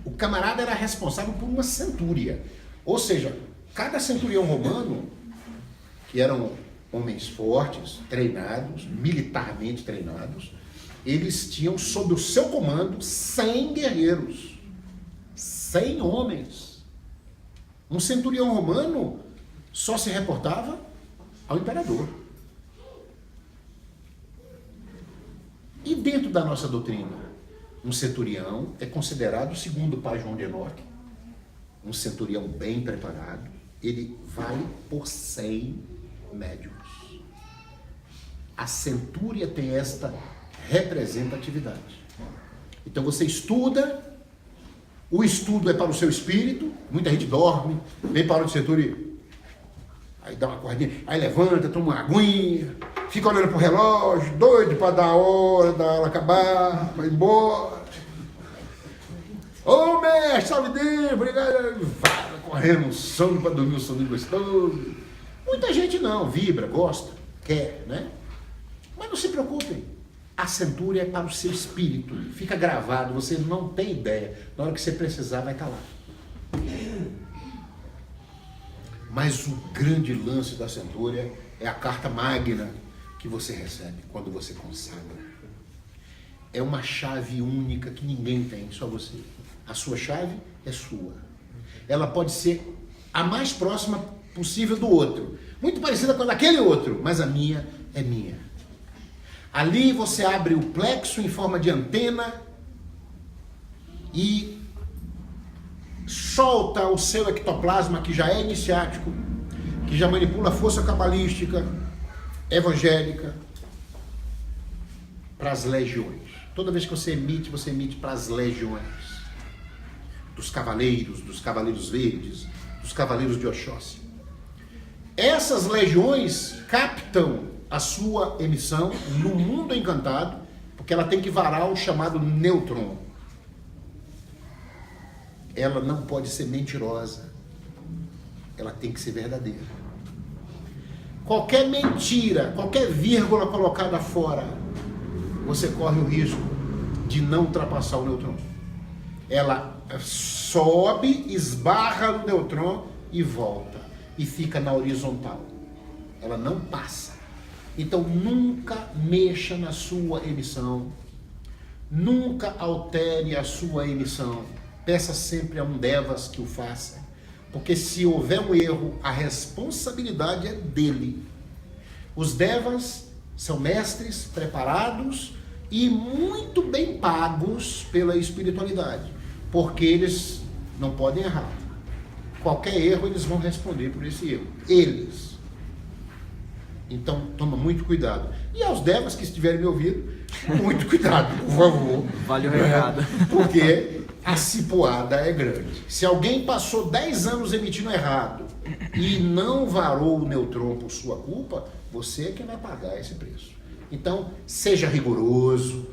O camarada era responsável por uma centúria. Ou seja, cada centurião romano, que eram homens fortes, treinados, militarmente treinados, eles tinham sob o seu comando 100 guerreiros, 100 homens. Um centurião romano só se reportava ao imperador. E dentro da nossa doutrina, um centurião é considerado, segundo o pai João de Enoque, um centurião bem preparado, ele vale por 100 médiuns. A centúria tem esta representatividade. Então você estuda, o estudo é para o seu espírito, muita gente dorme, vem para o centúria, aí dá uma corridinha, aí levanta, toma uma aguinha, fica olhando pro relógio, doido para dar a hora, da aula acabar, vai embora. Ô mestre, salve Deus, obrigado. Vai correndo um sono para dormir, um sono gostoso. Muita gente não, vibra, gosta, quer, né? Mas não se preocupem, a centúria é para o seu espírito, fica gravado, você não tem ideia, na hora que você precisar vai estar lá. Mas o grande lance da centúria é a carta magna que você recebe quando você consagra. É uma chave única que ninguém tem, só você. A sua chave é sua. Ela pode ser a mais próxima possível do outro, muito parecida com a daquele outro, mas a minha é minha. Ali você abre o plexo em forma de antena e solta o seu ectoplasma, que já é iniciático, que já manipula a força cabalística, evangélica, para as legiões. Toda vez que você emite para as legiões. Dos cavaleiros verdes, dos cavaleiros de Oxóssi. Essas legiões captam a sua emissão no mundo encantado, porque ela tem que varar o chamado nêutron. ela não pode ser mentirosa. Ela tem que ser verdadeira. Qualquer mentira, qualquer vírgula colocada fora, você corre o risco de não ultrapassar o nêutron. Ela sobe, esbarra no nêutron e volta. E fica na horizontal. Ela não passa. Então nunca mexa na sua emissão. Nunca altere a sua emissão. Peça sempre a um Devas que o faça. Porque se houver um erro, a responsabilidade é dele. Os Devas são mestres preparados e muito bem pagos pela espiritualidade. Porque eles não podem errar. Qualquer erro, eles vão responder por esse erro. Eles. Então, toma muito cuidado. E aos Devas que estiverem me ouvindo, muito cuidado, por favor. Vale o recado. Porque a cipuada é grande. Se alguém passou 10 anos emitindo errado e não varou o nêutron por sua culpa, você é quem vai pagar esse preço. Então, seja rigoroso.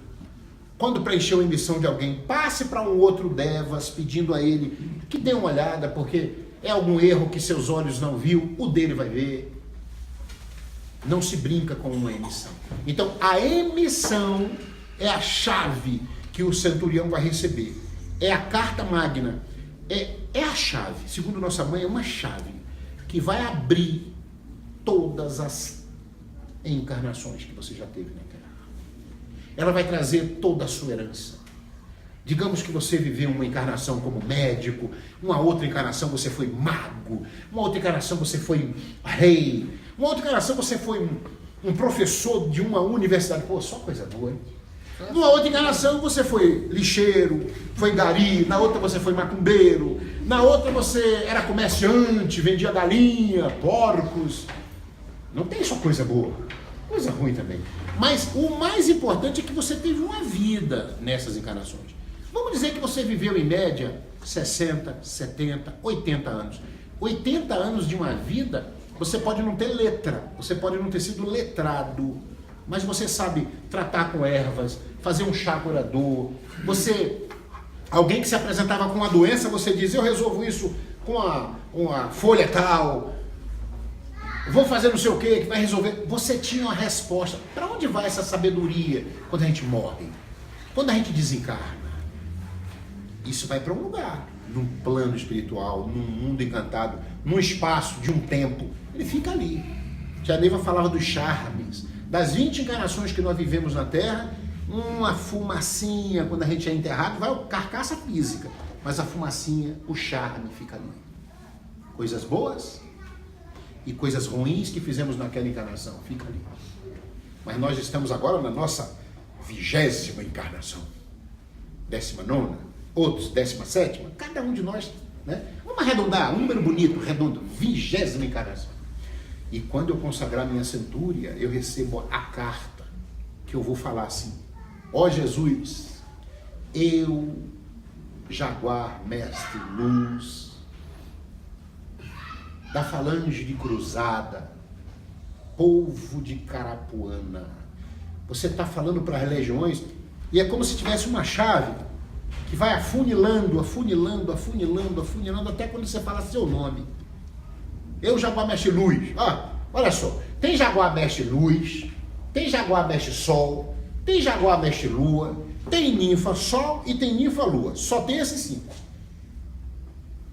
Quando preencheu a emissão de alguém, passe para um outro Devas pedindo a ele que dê uma olhada, porque é algum erro que seus olhos não viu, o dele vai ver. Não se brinca com uma emissão. Então, a emissão é a chave que o centurião vai receber. É a carta magna. É a chave. Segundo nossa mãe, é uma chave que vai abrir todas as encarnações que você já teve na Terra. Ela vai trazer toda a sua herança. Digamos que você viveu uma encarnação como médico, uma outra encarnação você foi mago, uma outra encarnação você foi rei, uma outra encarnação você foi um professor de uma universidade. Pô, só coisa boa, hein? Numa outra encarnação você foi lixeiro, foi gari, na outra você foi macumbeiro, na outra você era comerciante, vendia galinha, porcos. Não tem só coisa boa, coisa ruim também. Mas o mais importante é que você teve uma vida nessas encarnações. Vamos dizer que você viveu em média 60, 70, 80 anos. 80 anos de uma vida, você pode não ter letra, você pode não ter sido letrado, mas você sabe tratar com ervas, fazer um chá curador. Alguém que se apresentava com uma doença, você diz, eu resolvo isso com uma folha tal, vou fazer não sei o que vai resolver. Você tinha uma resposta. Para onde vai essa sabedoria quando a gente morre? Quando a gente desencarna? Isso vai para um lugar, num plano espiritual, num mundo encantado, num espaço de um tempo. Ele fica ali. Tia Neiva falava dos charmes. Das 20 encarnações que nós vivemos na Terra, uma fumacinha, quando a gente é enterrado, vai a carcaça física. Mas a fumacinha, o charme fica ali. Coisas boas e coisas ruins que fizemos naquela encarnação, fica ali. Mas nós estamos agora na nossa 20ª encarnação. 19ª. Outros, 17ª, cada um de nós, né? Vamos arredondar, um número bonito, redondo, 20ª encarnação. E quando eu consagrar minha centúria, eu recebo a carta, que eu vou falar assim, ó Jesus, eu, Jaguar, Mestre, Luz, da falange de Cruzada, povo de Carapuana. Você está falando para as legiões, e é como se tivesse uma chave, que vai afunilando, afunilando, afunilando, afunilando, até quando você fala seu nome. Eu, Jaguar Mestre Luz. Olha só, tem Jaguar Mestre Luz, tem Jaguar Mestre Sol, tem Jaguar Mestre Lua, tem Ninfa Sol e tem Ninfa Lua. Só tem esses 5.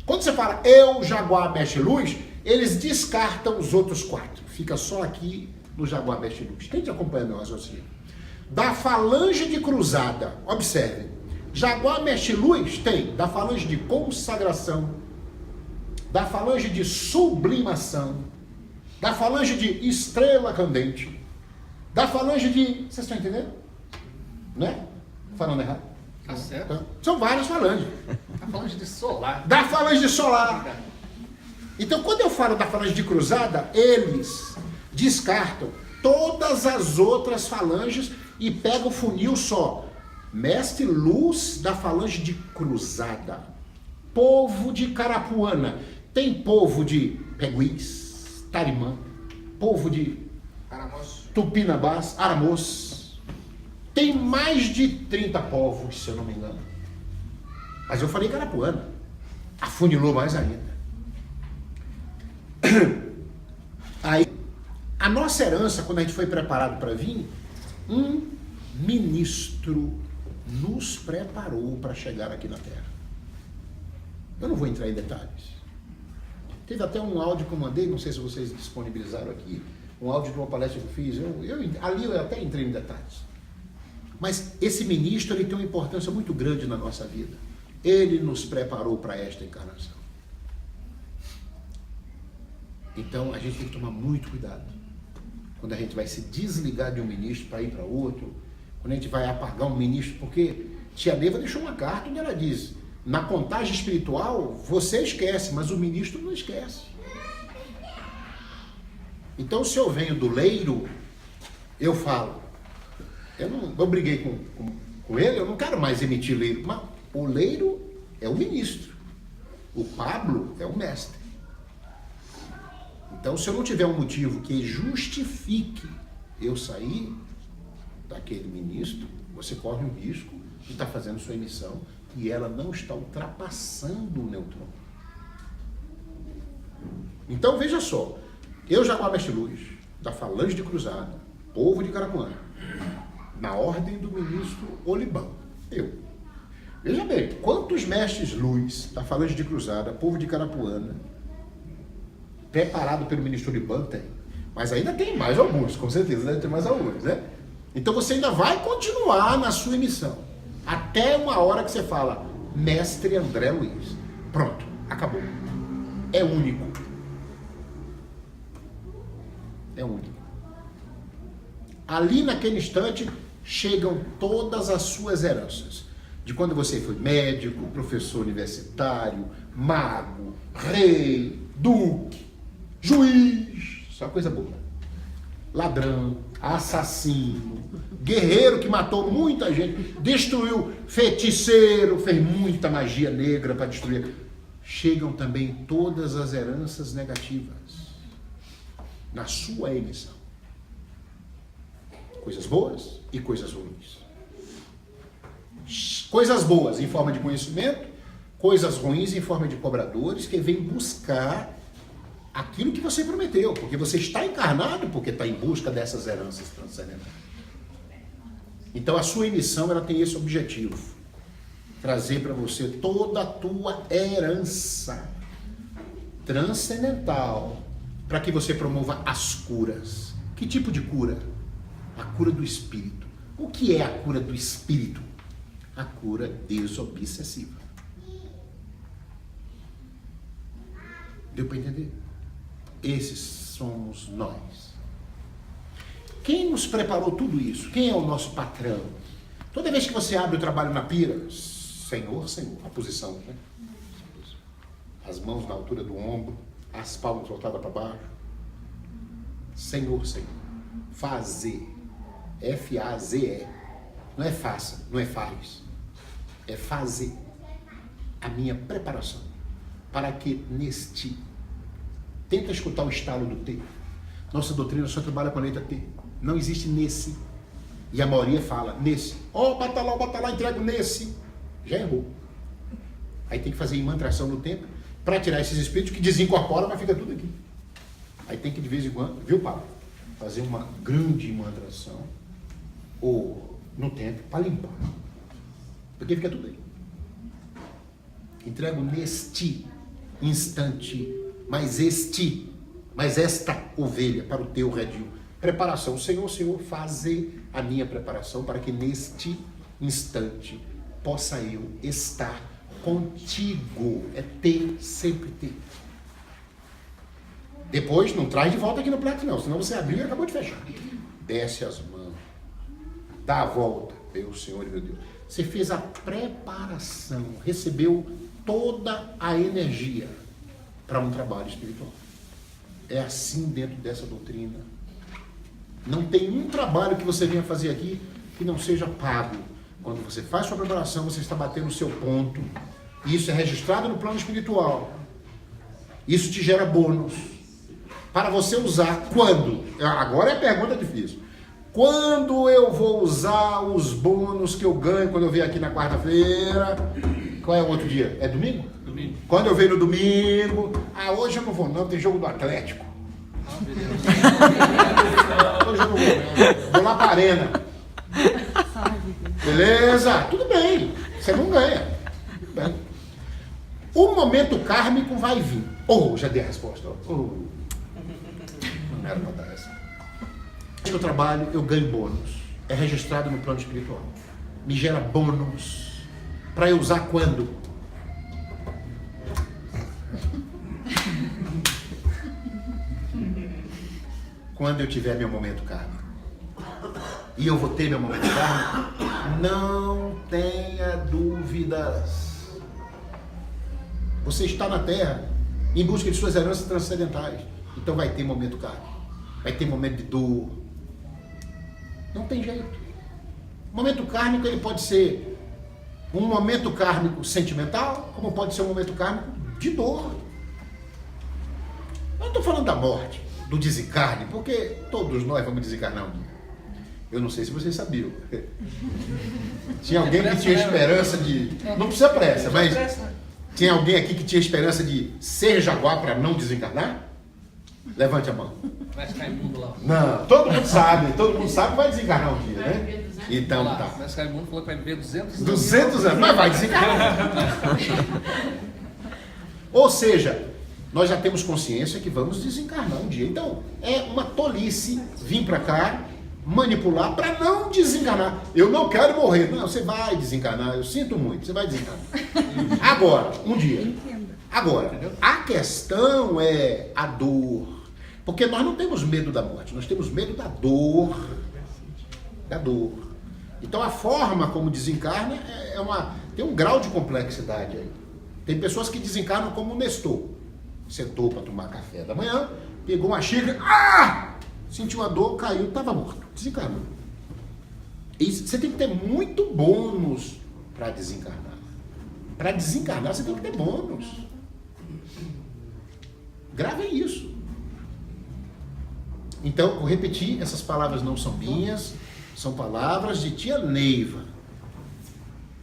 Quando você fala eu, Jaguar Mestre Luz, eles descartam os outros 4. Fica só aqui no Jaguar Mestre Luz. Tente acompanhar meu raciocínio. Da falange de Cruzada, observe. Jaguar Mestre Luz tem da falange de consagração, da falange de sublimação, da falange de estrela candente, da falange de... Vocês estão entendendo? Né? Falando errado? Tá certo. Então, são várias falanges. Da falange de solar. Da falange de solar. Então, quando eu falo da falange de cruzada, eles descartam todas as outras falanges e pegam o funil só. Mestre Luz da falange de Cruzada, povo de Carapuana, tem povo de Peguis, Tarimã, povo de Tupinambás, Aramoz, tem mais de 30 povos, se eu não me engano, mas eu falei Carapuana, afunilou mais ainda. Aí, a nossa herança, quando a gente foi preparado para vir, um ministro nos preparou para chegar aqui na Terra. Eu não vou entrar em detalhes. Teve até um áudio que eu mandei, não sei se vocês disponibilizaram aqui, um áudio de uma palestra que eu fiz, ali eu até entrei em detalhes. Mas esse ministro, ele tem uma importância muito grande na nossa vida. Ele nos preparou para esta encarnação. Então a gente tem que tomar muito cuidado quando a gente vai se desligar de um ministro para ir para outro, quando a gente vai apagar um ministro, porque tia Neva deixou uma carta onde ela diz: na contagem espiritual você esquece, mas o ministro não esquece. Então, se eu venho do leiro, eu falo, eu briguei com ele, eu não quero mais emitir leiro, mas o leiro é o ministro, o Pablo é o mestre. Então, se eu não tiver um motivo que justifique eu sair daquele ministro, você corre o risco de estar fazendo sua emissão e ela não está ultrapassando o nêutron. Então, veja só, eu, Jaguar Mestre Luz, da Falange de Cruzada, povo de Carapuã, na ordem do ministro Olibão, eu. Veja bem, quantos mestres Luz, da Falange de Cruzada, povo de Carapuana, preparado pelo ministro Olibão, tem. Mas ainda tem mais alguns, com certeza, deve ter mais alguns, né? Então você ainda vai continuar na sua emissão, até uma hora que você fala, mestre André Luiz. Pronto, acabou. É único. É único. Ali naquele instante chegam todas as suas heranças. De quando você foi médico, professor universitário, mago, rei, duque, juiz, só coisa boa. Ladrão, assassino, guerreiro que matou muita gente, destruiu feiticeiro, fez muita magia negra para destruir. Chegam também todas as heranças negativas na sua emissão. Coisas boas e coisas ruins. Coisas boas em forma de conhecimento, coisas ruins em forma de cobradores que vêm buscar aquilo que você prometeu, porque você está encarnado porque está em busca dessas heranças transcendentais. Então a sua emissão, ela tem esse objetivo: trazer para você toda a tua herança transcendental, para que você promova as curas. Que tipo de cura? A cura do espírito. O que é a cura do espírito? A cura desobsessiva. Deu para entender? Esses somos nós. Quem nos preparou tudo isso? Quem é o nosso patrão? Toda vez que você abre o trabalho na pira, Senhor, Senhor, a posição, né? As mãos na altura do ombro, as palmas voltadas para baixo. Senhor, Senhor. Fazer. F-A-Z-E. Não é faça, não é faz. É fazer a minha preparação para que neste... Tenta escutar o estalo do T. Nossa doutrina só trabalha com a letra T. Não existe nesse. E a maioria fala nesse. Bota lá, entrego nesse. Já errou. Aí tem que fazer imantração no tempo para tirar esses espíritos que desincorporam, mas fica tudo aqui. Aí tem que de vez em quando, viu, Pablo? Fazer uma grande imantração ou no tempo para limpar. Porque fica tudo aí. Entrego neste instante, mas esta ovelha para o teu redil. Preparação. Senhor, fazer a minha preparação para que neste instante possa eu estar contigo. É ter, sempre ter. Depois, não traz de volta aqui no prato, não. Senão você abriu e acabou de fechar. Desce as mãos. Dá a volta. Meu Senhor e meu Deus. Você fez a preparação. Recebeu toda a energia para um trabalho espiritual. É assim dentro dessa doutrina. Não tem um trabalho que você venha fazer aqui que não seja pago. Quando você faz sua preparação, você está batendo o seu ponto. Isso é registrado no plano espiritual. Isso te gera bônus. Para você usar quando? Agora é a pergunta difícil. Quando eu vou usar os bônus que eu ganho quando eu vier aqui na quarta-feira? Qual é o outro dia? É domingo? Domingo. Quando eu venho no domingo, hoje eu não vou não, tem jogo do Atlético. Meu Deus. Hoje eu não vou não, vou lá pra arena. Beleza? Tudo bem, você não ganha. Tudo bem. O momento kármico vai vir. Já dei a resposta. Não era pra dar essa. Eu trabalho, eu ganho bônus. É registrado no plano espiritual. Me gera bônus. Para eu usar quando? Quando eu tiver meu momento kármico. E eu vou ter meu momento kármico, não tenha dúvidas. Você está na Terra em busca de suas heranças transcendentais. Então vai ter momento kármico. Vai ter momento de dor. Não tem jeito. O momento kármico ele pode ser um momento kármico sentimental, como pode ser um momento kármico de dor. Eu não estou falando da morte, do desencarne, porque todos nós vamos desencarnar um dia. Eu não sei se vocês sabiam. Tinha alguém que tinha esperança de... Não precisa pressa, mas... Tinha alguém aqui que tinha esperança de ser jaguar para não desencarnar? Levante a mão. Vai ficar imundo lá. Não, todo mundo sabe que vai desencarnar um dia, né? Então Lá, tá. vai ficar imundo, falou que vai viver 200 anos. 200 anos, mas vai desencarnar. Ou seja, nós já temos consciência que vamos desencarnar um dia. Então, é uma tolice vir para cá, manipular para não desencarnar. Eu não quero morrer. Não, você vai desencarnar. Eu sinto muito, você vai desencarnar. Agora, um dia. Agora, a questão é a dor. Porque nós não temos medo da morte, nós temos medo da dor. Da dor. Então a forma como desencarna tem um grau de complexidade aí. Tem pessoas que desencarnam como o Nestor. Sentou para tomar café da manhã, pegou uma xícara, sentiu a dor, caiu, estava morto, desencarnou. E você tem que ter muito bônus para desencarnar. Para desencarnar você tem que ter bônus. Gravem isso. Então, vou repetir, essas palavras não são minhas, são palavras de tia Neiva.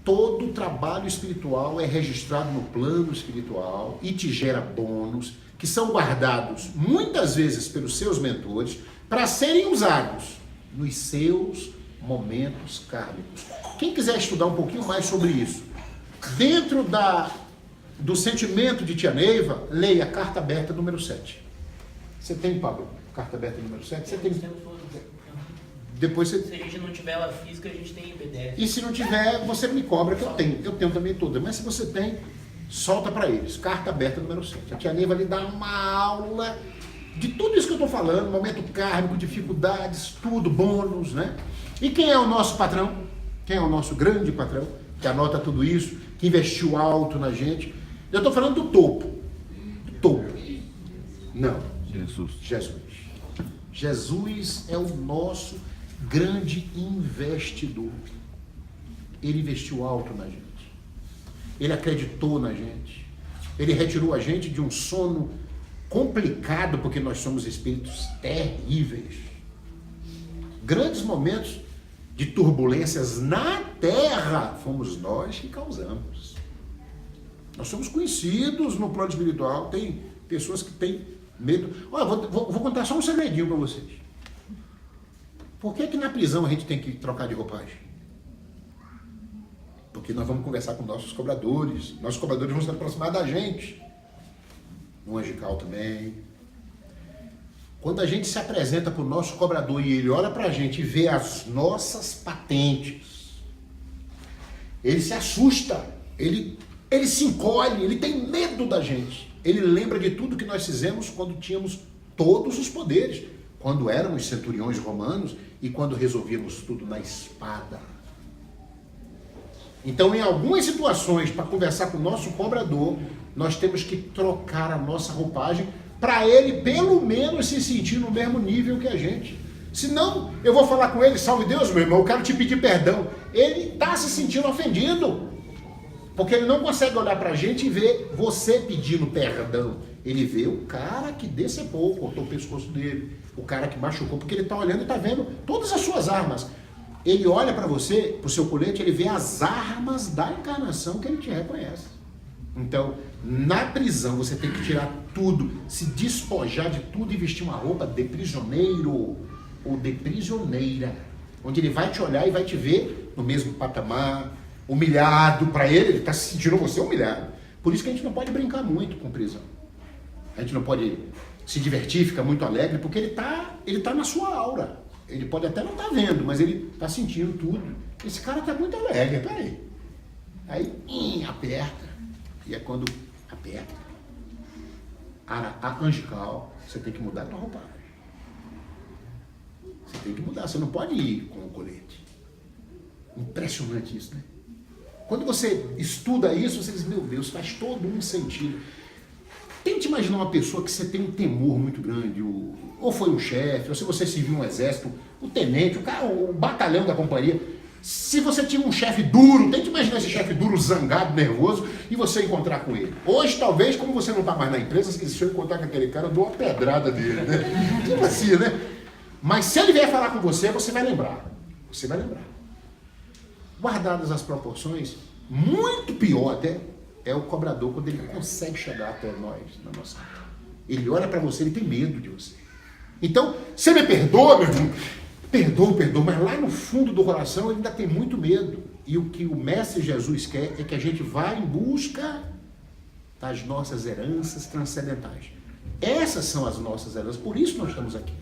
Todo trabalho espiritual é registrado no plano espiritual e te gera bônus que são guardados muitas vezes pelos seus mentores para serem usados nos seus momentos kármicos. Quem quiser estudar um pouquinho mais sobre isso, dentro do sentimento de tia Neiva, leia a Carta Aberta número 7. Você tem, Pablo? Carta Aberta número 7? Você tem? Depois você... Se a gente não tiver ela física, a gente tem em PDF. E se não tiver, você me cobra que eu tenho. Eu tenho também toda. Mas se você tem, solta para eles. Carta Aberta número 7. A tia Neiva lhe dá uma aula de tudo isso que eu estou falando. Momento kármico, dificuldades, tudo, bônus, né? E quem é o nosso patrão? Quem é o nosso grande patrão? Que anota tudo isso, que investiu alto na gente. Eu estou falando do topo. Do topo. Não. Jesus. Jesus é o nosso grande investidor. Ele investiu alto na gente. Ele acreditou na gente. Ele retirou a gente de um sono complicado, porque nós somos espíritos terríveis. Grandes momentos de turbulências na Terra fomos nós que causamos. Nós somos conhecidos no plano espiritual. Tem pessoas que têm medo. Olha, vou contar só um segredinho para vocês. Por que na prisão a gente tem que trocar de roupagem? Porque nós vamos conversar com nossos cobradores. Nossos cobradores vão se aproximar da gente. No Angical também. Quando a gente se apresenta para o nosso cobrador e ele olha para a gente e vê as nossas patentes, ele se assusta, ele se encolhe, ele tem medo da gente. Ele lembra de tudo que nós fizemos quando tínhamos todos os poderes, quando éramos centuriões romanos e quando resolvíamos tudo na espada. Então, em algumas situações, para conversar com o nosso cobrador, nós temos que trocar a nossa roupagem para ele, pelo menos, se sentir no mesmo nível que a gente. Senão, eu vou falar com ele, salve Deus, meu irmão, eu quero te pedir perdão. Ele está se sentindo ofendido, porque ele não consegue olhar para a gente e ver você pedindo perdão. Ele vê o cara que decepou, cortou o pescoço dele, o cara que machucou, porque ele está olhando e está vendo todas as suas armas. Ele olha para você, para o seu colete, ele vê as armas da encarnação que ele te reconhece. Então, na prisão, você tem que tirar tudo, se despojar de tudo e vestir uma roupa de prisioneiro ou de prisioneira, onde ele vai te olhar e vai te ver no mesmo patamar, humilhado. Para ele está se sentindo você humilhado. Por isso que a gente não pode brincar muito com prisão. A gente não pode se divertir, ficar muito alegre, porque ele tá na sua aura. Ele pode até não estar vendo, mas ele está sentindo tudo. Esse cara está muito alegre, peraí. Aí, aperta. E é quando aperta. A angical, você tem que mudar a tua roupagem. Você tem que mudar, você não pode ir com o colete. Impressionante isso, né? Quando você estuda isso, você diz, meu Deus, faz todo um sentido. Tente imaginar uma pessoa que você tem um temor muito grande, ou foi um chefe, ou se você serviu um exército, o tenente, o cara, o batalhão da companhia. Se você tinha um chefe duro, tente imaginar esse chefe duro, zangado, nervoso, e você encontrar com ele. Hoje, talvez, como você não está mais na empresa, se eu encontrar com aquele cara, eu dou uma pedrada dele, né? Tipo assim, né? Mas se ele vier falar com você, você vai lembrar. Você vai lembrar. Guardadas as proporções, muito pior até, é o cobrador quando ele consegue chegar até nós, na nossa. Ele olha para você, ele tem medo de você. Então, você me perdoa, meu irmão? Perdoa, mas lá no fundo do coração ele ainda tem muito medo. E o que o Mestre Jesus quer é que a gente vá em busca das nossas heranças transcendentais. Essas são as nossas heranças, por isso nós estamos aqui.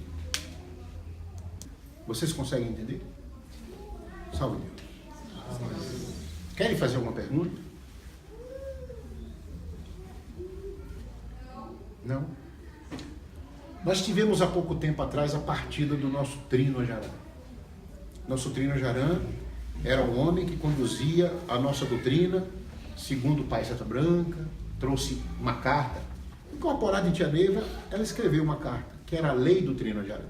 Vocês conseguem entender? Salve Deus. Querem fazer alguma pergunta? Não? Nós tivemos há pouco tempo atrás a partida do nosso Trino Ajarã. Nosso Trino Ajarã era um homem que conduzia a nossa doutrina, segundo o Pai Seta Branca, trouxe uma carta. Incorporada em Tia Neiva, ela escreveu uma carta, que era a lei do Trino Ajarã.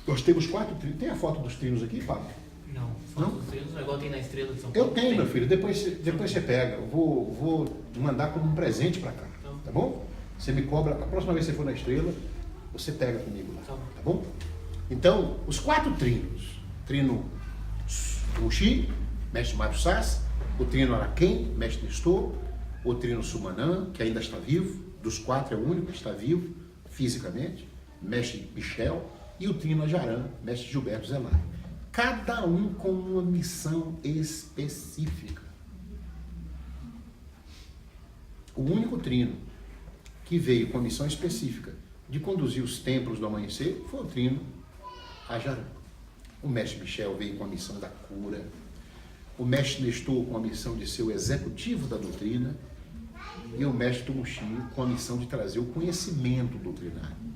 Nós temos 4 trinos. Tem a foto dos trinos aqui, Pablo? Não, foto dos trinos não é igual tem na Estrela de São Eu Paulo. tenho, meu filho. Depois você pega. Eu vou mandar como um presente para cá. Tá bom? Você me cobra. A próxima vez que você for na Estrela, você pega comigo lá. Tá bom? Então, os 4 trinos. Trino Muxi, mestre Mário Sass. O trino Araquém, mestre Nestor. O trino Sumanã, que ainda está vivo. Dos 4 é o único que está vivo, fisicamente. Mestre Michel. E o trino Ajarã, mestre Gilberto Zelay. Cada um com uma missão específica. O único trino que veio com a missão específica de conduzir os templos do amanhecer foi o trino Ajarã. O mestre Michel veio com a missão da cura. O mestre Nestor com a missão de ser o executivo da doutrina. E o mestre Tumuxi com a missão de trazer o conhecimento doutrinário.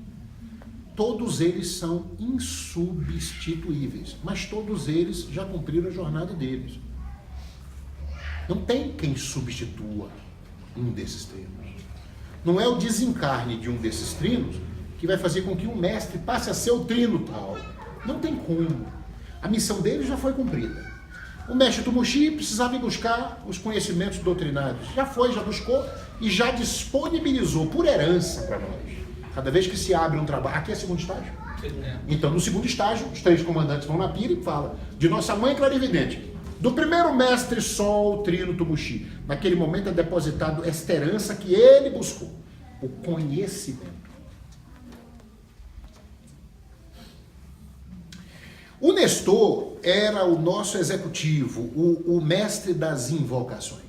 Todos eles são insubstituíveis, mas todos eles já cumpriram a jornada deles. Não tem quem substitua um desses trinos. Não é o desencarne de um desses trinos que vai fazer com que um mestre passe a ser o trino tal. Não tem como. A missão dele já foi cumprida. O mestre Tumuxi precisava ir buscar os conhecimentos doutrinários. Já foi, já buscou e já disponibilizou por herança para nós. Cada vez que se abre um trabalho... Aqui é segundo estágio? Então, no segundo estágio, os 3 comandantes vão na pira e falam de nossa mãe clarividente, do primeiro mestre Sol, Trino Tumuxi. Naquele momento é depositado esta herança que ele buscou, o conhecimento. O Nestor era o nosso executivo, o mestre das invocações.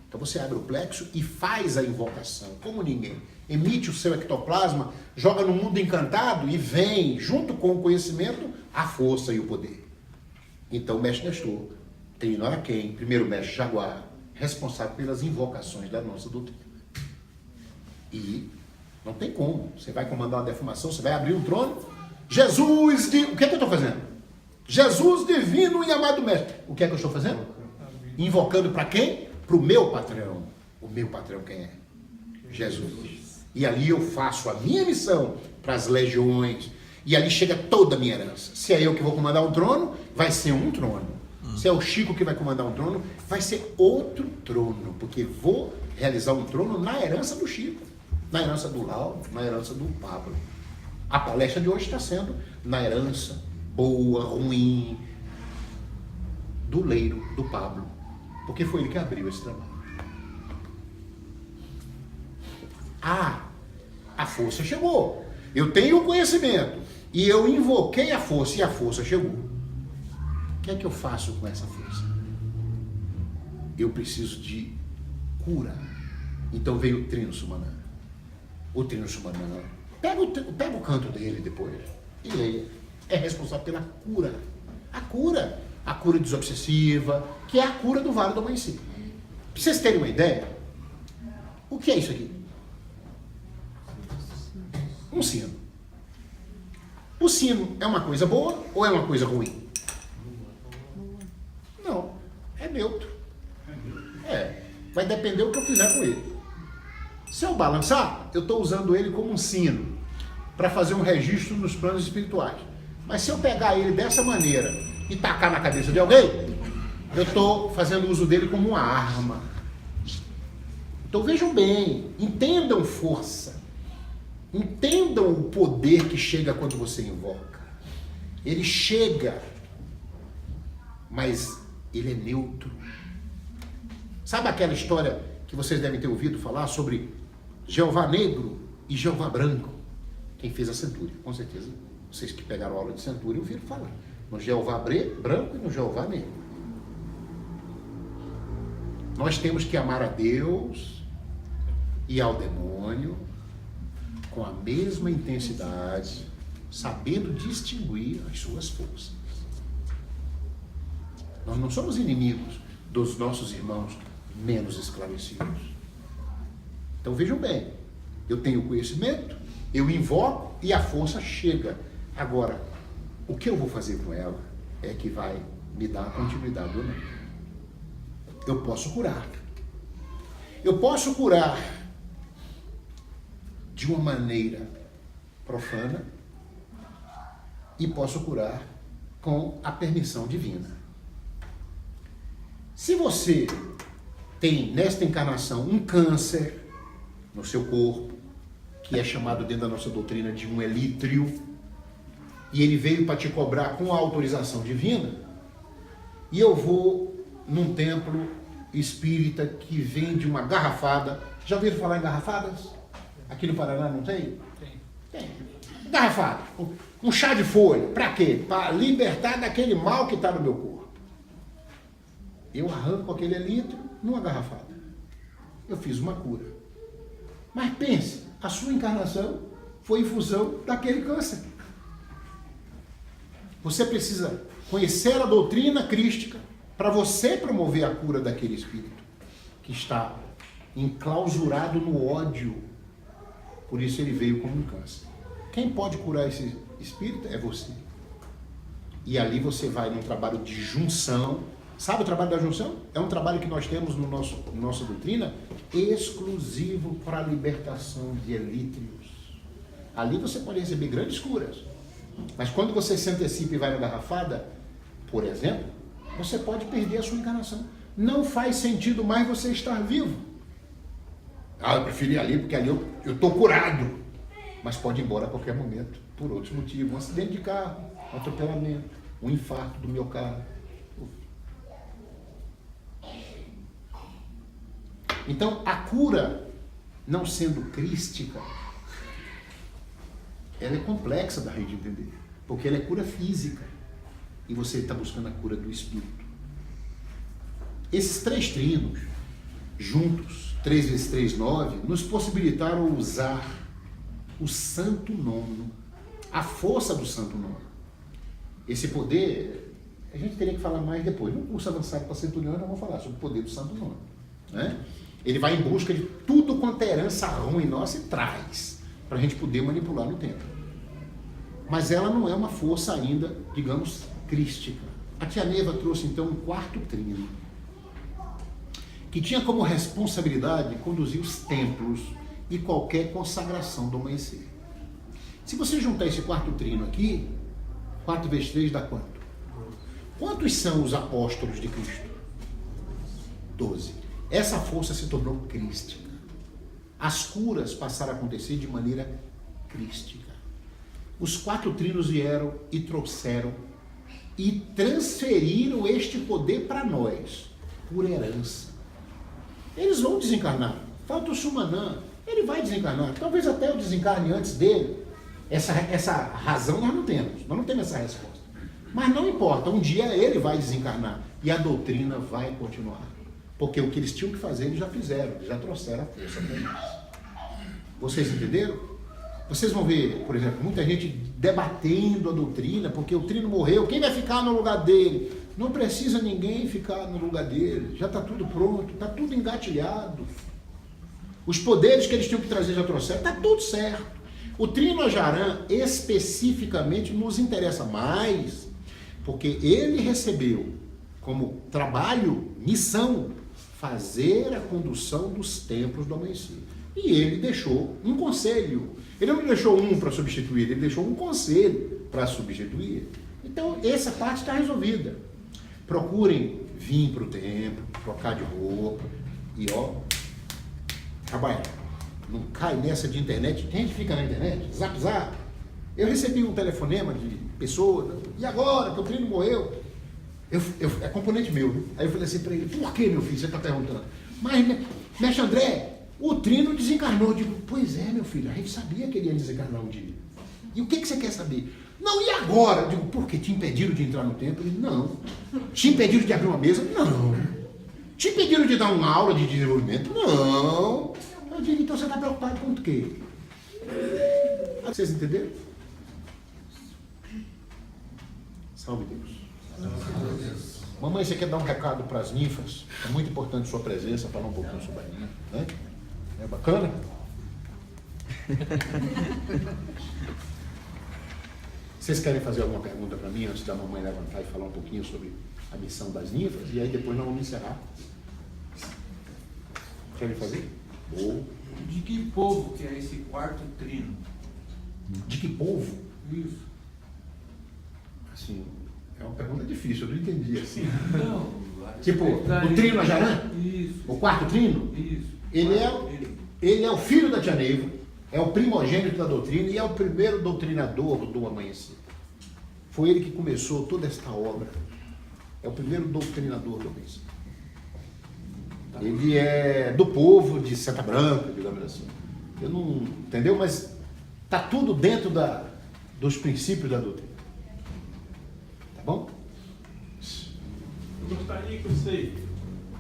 Então você abre o plexo e faz a invocação, como ninguém. Emite o seu ectoplasma, joga no mundo encantado e vem, junto com o conhecimento, a força e o poder. Então o mestre Nestor, Trino Araquém, primeiro mestre Jaguar, responsável pelas invocações da nossa doutrina. E não tem como. Você vai comandar uma defumação, você vai abrir um trono. Jesus, o que é que eu estou fazendo? Jesus divino e amado mestre. O que é que eu estou fazendo? Invocando para quem? Para o meu patrão. O meu patrão quem é? Jesus. E ali eu faço a minha missão para as legiões. E ali chega toda a minha herança. Se é eu que vou comandar um trono, vai ser um trono. Se é o Chico que vai comandar um trono, vai ser outro trono. Porque vou realizar um trono na herança do Chico, na herança do Lauro, na herança do Pablo. A palestra de hoje está sendo na herança boa, ruim, do Leiro, do Pablo. Porque foi ele que abriu esse trabalho. A força chegou. Eu tenho o conhecimento. E eu invoquei a força e a força chegou. O que é que eu faço com essa força? Eu preciso de cura. Então veio o Trino Sumanã. O Trino Sumanã. Pega o canto dele depois e leia. É responsável pela cura. A cura desobsessiva, que é a cura do Vale do Amanhecer. Para vocês terem uma ideia, o que é isso aqui? Um sino. O sino é uma coisa boa ou é uma coisa ruim? Não, é neutro. Vai depender do que eu fizer com ele. Se eu balançar, eu estou usando ele como um sino para fazer um registro nos planos espirituais. Mas se eu pegar ele dessa maneira e tacar na cabeça de alguém, eu estou fazendo uso dele como uma arma. Então vejam bem, entendam força. Entendam o poder que chega quando você invoca. Ele chega, mas ele é neutro. Sabe aquela história que vocês devem ter ouvido falar sobre Jeová negro e Jeová branco? Quem fez a centúria, com certeza. Vocês que pegaram aula de centúria ouviram falar. No Jeová branco e no Jeová negro. Nós temos que amar a Deus e ao demônio com a mesma intensidade, sabendo distinguir as suas forças. Nós não somos inimigos dos nossos irmãos menos esclarecidos. Então vejam bem, eu tenho conhecimento, eu invoco e a força chega. Agora, o que eu vou fazer com ela é que vai me dar continuidade ou não. Eu posso curar. Eu posso curar de uma maneira profana e posso curar com a permissão divina. Se você tem nesta encarnação um câncer no seu corpo, que é chamado dentro da nossa doutrina de um elítrio, e ele veio para te cobrar com a autorização divina, e eu vou num templo espírita que vende uma garrafada. Já ouviram falar em garrafadas? Aqui no Paraná não tem? Tem. Garrafada. Um chá de folha. Para quê? Para libertar daquele mal que está no meu corpo. Eu arranco aquele elítrio numa garrafada. Eu fiz uma cura. Mas pense, a sua encarnação foi em função daquele câncer. Você precisa conhecer a doutrina crística para você promover a cura daquele espírito que está enclausurado no ódio. Por isso ele veio como um câncer. Quem pode curar esse espírito é você. E ali você vai num trabalho de junção. Sabe o trabalho da junção? É um trabalho que nós temos no nossa doutrina exclusivo para a libertação de elítrios. Ali você pode receber grandes curas. Mas quando você se antecipa e vai na garrafada, por exemplo, você pode perder a sua encarnação. Não faz sentido mais você estar vivo. Eu prefiro ir ali porque ali eu estou curado. Mas pode ir embora a qualquer momento, por outros motivos. Um acidente de carro, um atropelamento, um infarto do miocárdio. Então, a cura, não sendo crística, ela é complexa da gente entender, porque ela é cura física e você está buscando a cura do espírito. Esses 3 trinos, juntos, 3 vezes 3, 9, nos possibilitaram usar o Santo Nono, a força do Santo Nono. Esse poder, a gente teria que falar mais depois. No curso avançado para centurião, nós vamos falar sobre o poder do Santo Nono, né? Ele vai em busca de tudo quanto é herança ruim nossa e traz, para a gente poder manipular no tempo. Mas ela não é uma força ainda, digamos, crística. A tia Neva trouxe então um 4º trino, que tinha como responsabilidade conduzir os templos e qualquer consagração do amanhecer. Se você juntar esse 4º trino aqui, 4 vezes 3 dá quanto? Quantos são os apóstolos de Cristo? 12. Essa força se tornou crística. As curas passaram a acontecer de maneira crística. Os 4 trinos vieram e trouxeram e transferiram este poder para nós, por herança. Eles vão desencarnar. Falta o Sumanã. ele vai desencarnar. Talvez até eu desencarne antes dele. Essa razão nós não temos essa resposta. Mas não importa, um dia ele vai desencarnar e a doutrina vai continuar. Porque o que eles tinham que fazer, eles já fizeram, eles já trouxeram a força para nós. Vocês entenderam? Vocês vão ver, por exemplo, muita gente debatendo a doutrina, porque o Trino morreu, quem vai ficar no lugar dele? Não precisa ninguém ficar no lugar dele, já está tudo pronto, está tudo engatilhado. Os poderes que eles tinham que trazer já trouxeram, está tudo certo. O Trino Ajaran especificamente nos interessa mais, porque ele recebeu como trabalho, missão, fazer a condução dos templos do amanhecer. E ele deixou um conselho. Ele não deixou um para substituir, ele deixou um conselho para substituir. Então, essa parte está resolvida. Procurem vir para o templo, trocar de roupa e, trabalhar. Não cai nessa de internet. Tem gente que fica na internet, zap. Eu recebi um telefonema de pessoa, e agora que o Trino morreu? É componente meu, né? Aí eu falei assim para ele, por que, meu filho, você está perguntando? Mas, mestre André, o Trino desencarnou. Eu digo, pois é, meu filho, a gente sabia que ele ia desencarnar um dia. E o que você quer saber? Não, e agora? Eu digo, por quê? Te impediram de entrar no templo? Ele, não. Te impediram de abrir uma mesa? Não. Te impediram de dar uma aula de desenvolvimento? Não. Eu digo, então você está preocupado com o quê? Vocês entenderam? Salve Deus. Mamãe, você quer dar um recado para as ninfas? É muito importante sua presença, falar um pouquinho sobre a ninfa, né? É bacana? Vocês querem fazer alguma pergunta para mim antes da mamãe levantar e falar um pouquinho sobre a missão das ninfas? E aí depois nós vamos encerrar. Querem fazer? De que povo que é esse quarto trino? De que povo? Isso. Assim, é uma pergunta difícil, eu não entendi assim. Não. Tipo, o Trino Ajaran? Isso. O quarto trino? Isso. Ele é o filho da Tia Neiva, é o primogênito da doutrina e é o primeiro doutrinador do amanhecer. Foi ele que começou toda esta obra. É o primeiro doutrinador do amanhecer. Ele é do povo de Seta Branca, digamos assim. Eu não... Entendeu? Mas está tudo dentro dos princípios da doutrina. Tá bom? Eu gostaria que você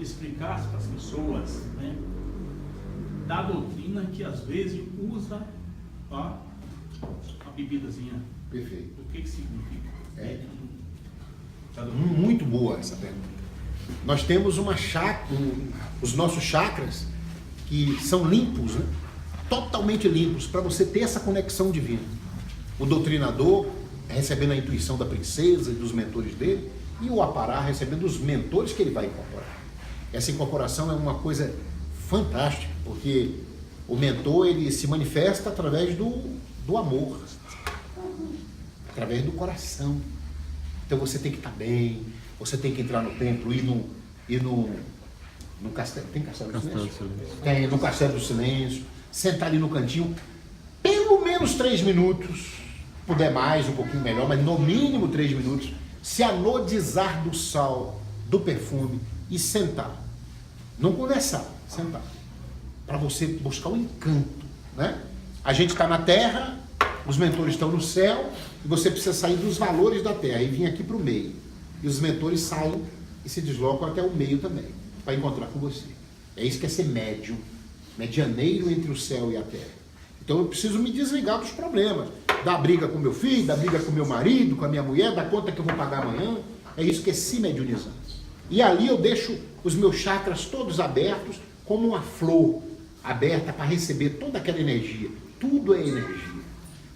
explicasse para as pessoas, né, da doutrina que às vezes usa a bebidazinha. Perfeito. O que significa? Muito boa essa pergunta. Nós temos os nossos chakras que são limpos, né? Totalmente limpos, para você ter essa conexão divina. O doutrinador recebendo a intuição da princesa e dos mentores dele, e o apará recebendo os mentores que ele vai incorporar. Essa incorporação é uma coisa fantástica, porque o mentor ele se manifesta através do amor, através do coração. Então você tem que estar bem, você tem que entrar no templo, ir no castelo. Tem castelo do silêncio? Tem, no castelo do silêncio, sentar ali no cantinho, pelo menos 3 minutos, puder mais, um pouquinho melhor, mas no mínimo 3 minutos, se anodizar do sal, do perfume e sentar. Não conversar, sentar. Para você buscar o encanto, né? A gente está na terra, os mentores estão no céu, e você precisa sair dos valores da terra e vir aqui para o meio. E os mentores saem e se deslocam até o meio também, para encontrar com você. É isso que é ser médium, medianeiro entre o céu e a terra. Então eu preciso me desligar dos problemas, da briga com meu filho, da briga com meu marido, com a minha mulher, da conta que eu vou pagar amanhã. É isso que é se mediunizar. E ali eu deixo os meus chakras todos abertos, como uma flor aberta para receber toda aquela energia. Tudo é energia.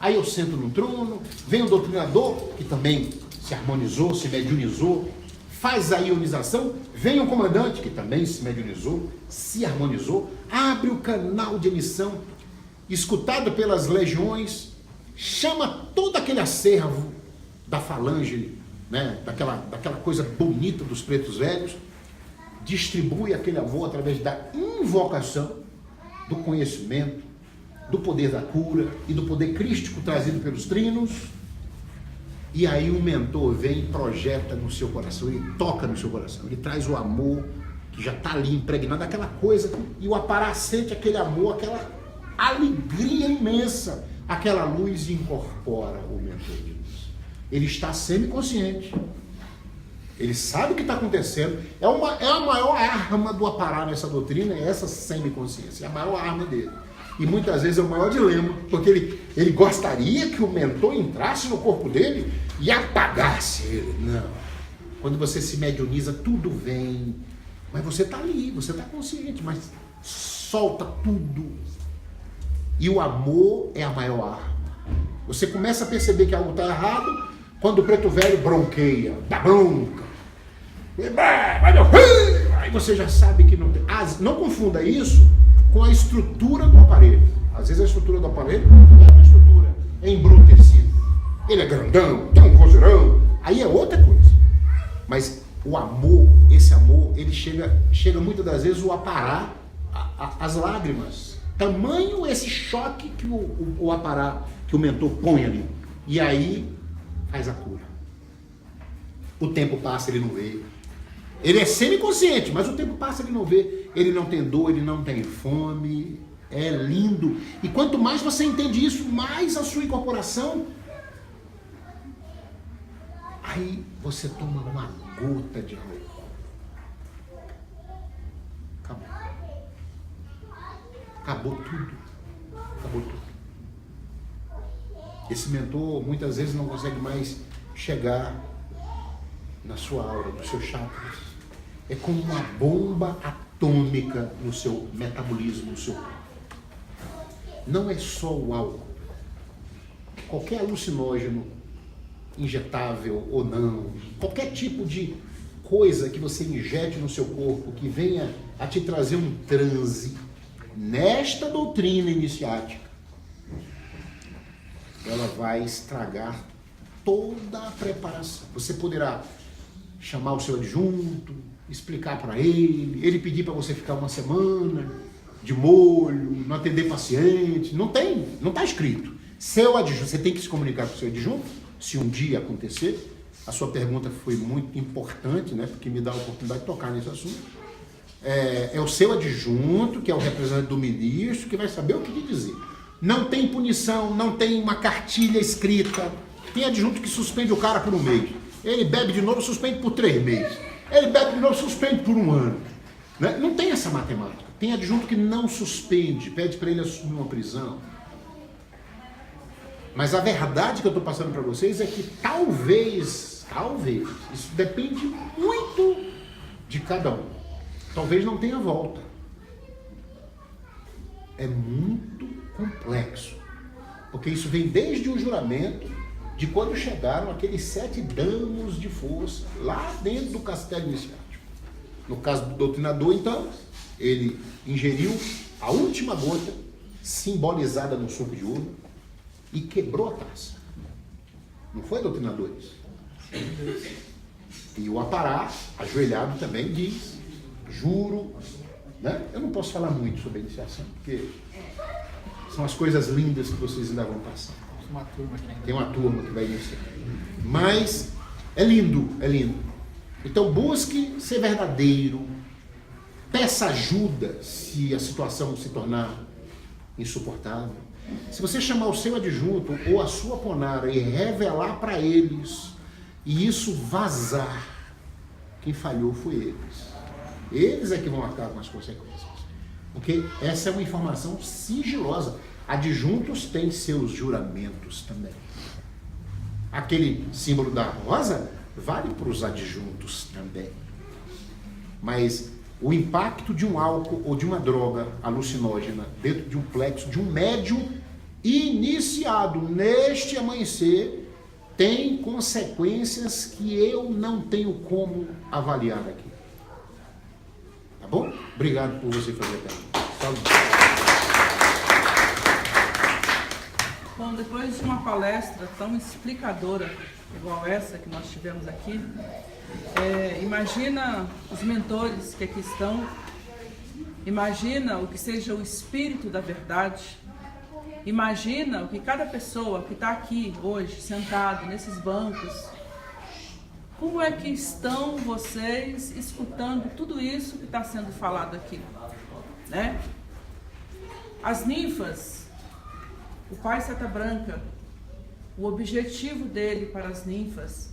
Aí eu sento no trono, vem o doutrinador, que também se harmonizou, se mediunizou, faz a ionização, vem o comandante, que também se mediunizou, se harmonizou, abre o canal de emissão, escutado pelas legiões, chama todo aquele acervo da falange, né, daquela coisa bonita dos pretos velhos, distribui aquele amor através da invocação, do conhecimento, do poder da cura e do poder crístico trazido pelos trinos. E aí o mentor vem e projeta no seu coração, ele toca no seu coração, ele traz o amor que já está ali impregnado, aquela coisa, e o apará sente aquele amor, alegria imensa aquela luz e incorpora o mentor de luz. Ele está semiconsciente. Ele sabe o que está acontecendo. É a maior arma do Apará nessa doutrina, é essa semiconsciência. É a maior arma dele. E muitas vezes é o maior dilema, porque ele gostaria que o mentor entrasse no corpo dele e apagasse ele. Não. Quando você se mediuniza, tudo vem. Mas você está ali, você está consciente, mas solta tudo. E o amor é a maior arma. Você começa a perceber que algo está errado quando o preto velho bronqueia, dá bronca. Aí você já sabe que não tem. Não confunda isso com a estrutura do aparelho. Às vezes a estrutura do aparelho é uma estrutura embrutecida. Ele é grandão, tem um vozeirão. Aí é outra coisa. Mas o amor, esse amor, ele chega muitas das vezes o aparar as lágrimas. Tamanho esse choque que o aparar, que o mentor põe ali. E aí faz a cura. O tempo passa, ele não vê. Ele é semiconsciente, mas o tempo passa, ele não vê. Ele não tem dor, ele não tem fome. É lindo. E quanto mais você entende isso, mais a sua incorporação. Aí você toma uma gota de álcool. Acabou. Acabou tudo. Acabou tudo. Esse mentor muitas vezes não consegue mais chegar na sua aura, nos seus chakras. É como uma bomba atômica no seu metabolismo, no seu corpo. Não é só o álcool. Qualquer alucinógeno, injetável ou não, qualquer tipo de coisa que você injete no seu corpo que venha a te trazer um transe, nesta doutrina iniciática, ela vai estragar toda a preparação. Você poderá chamar o seu adjunto, explicar para ele pedir para você ficar uma semana de molho, não atender paciente, não está escrito. Seu adjunto, você tem que se comunicar com o seu adjunto, se um dia acontecer. A sua pergunta foi muito importante, né, porque me dá a oportunidade de tocar nesse assunto. É o seu adjunto, que é o representante do ministro, que vai saber o que lhe dizer. Não tem punição, não tem uma cartilha escrita. Tem adjunto que suspende o cara por um mês. Ele bebe de novo, suspende por 3 meses. Ele bebe de novo, suspende por 1 ano. Né? Não tem essa matemática. Tem adjunto que não suspende, pede para ele assumir uma prisão. Mas a verdade que eu estou passando para vocês é que talvez, isso depende muito de cada um. Talvez não tenha volta. É muito complexo. Porque isso vem desde o juramento de quando chegaram aqueles 7 damos de força lá dentro do castelo iniciático. No caso do doutrinador, então, ele ingeriu a última gota simbolizada no suco de uva e quebrou a taça. Não foi, doutrinadores? E o Apará, ajoelhado, também diz, juro, né? Eu não posso falar muito sobre a iniciação, porque são as coisas lindas que vocês ainda vão passar. Tem uma turma que vai iniciar. Mas é lindo, é lindo. Então busque ser verdadeiro. Peça ajuda se a situação se tornar insuportável. Se você chamar o seu adjunto ou a sua ponara e revelar para eles, e isso vazar, quem falhou foi eles. Eles é que vão arcar com as consequências. Porque essa é uma informação sigilosa. Adjuntos têm seus juramentos também. Aquele símbolo da rosa vale para os adjuntos também. Mas o impacto de um álcool ou de uma droga alucinógena dentro de um plexo, de um médium iniciado neste amanhecer, tem consequências que eu não tenho como avaliar aqui. Tá bom? Obrigado por você fazer a pergunta. Saúde. Bom, depois de uma palestra tão explicadora, igual essa que nós tivemos aqui, imagina os mentores que aqui estão, imagina o que seja o espírito da verdade, imagina o que cada pessoa que está aqui hoje, sentado nesses bancos, como é que estão vocês escutando tudo isso que está sendo falado aqui, né? As ninfas, o pai Seta Branca, o objetivo dele para as ninfas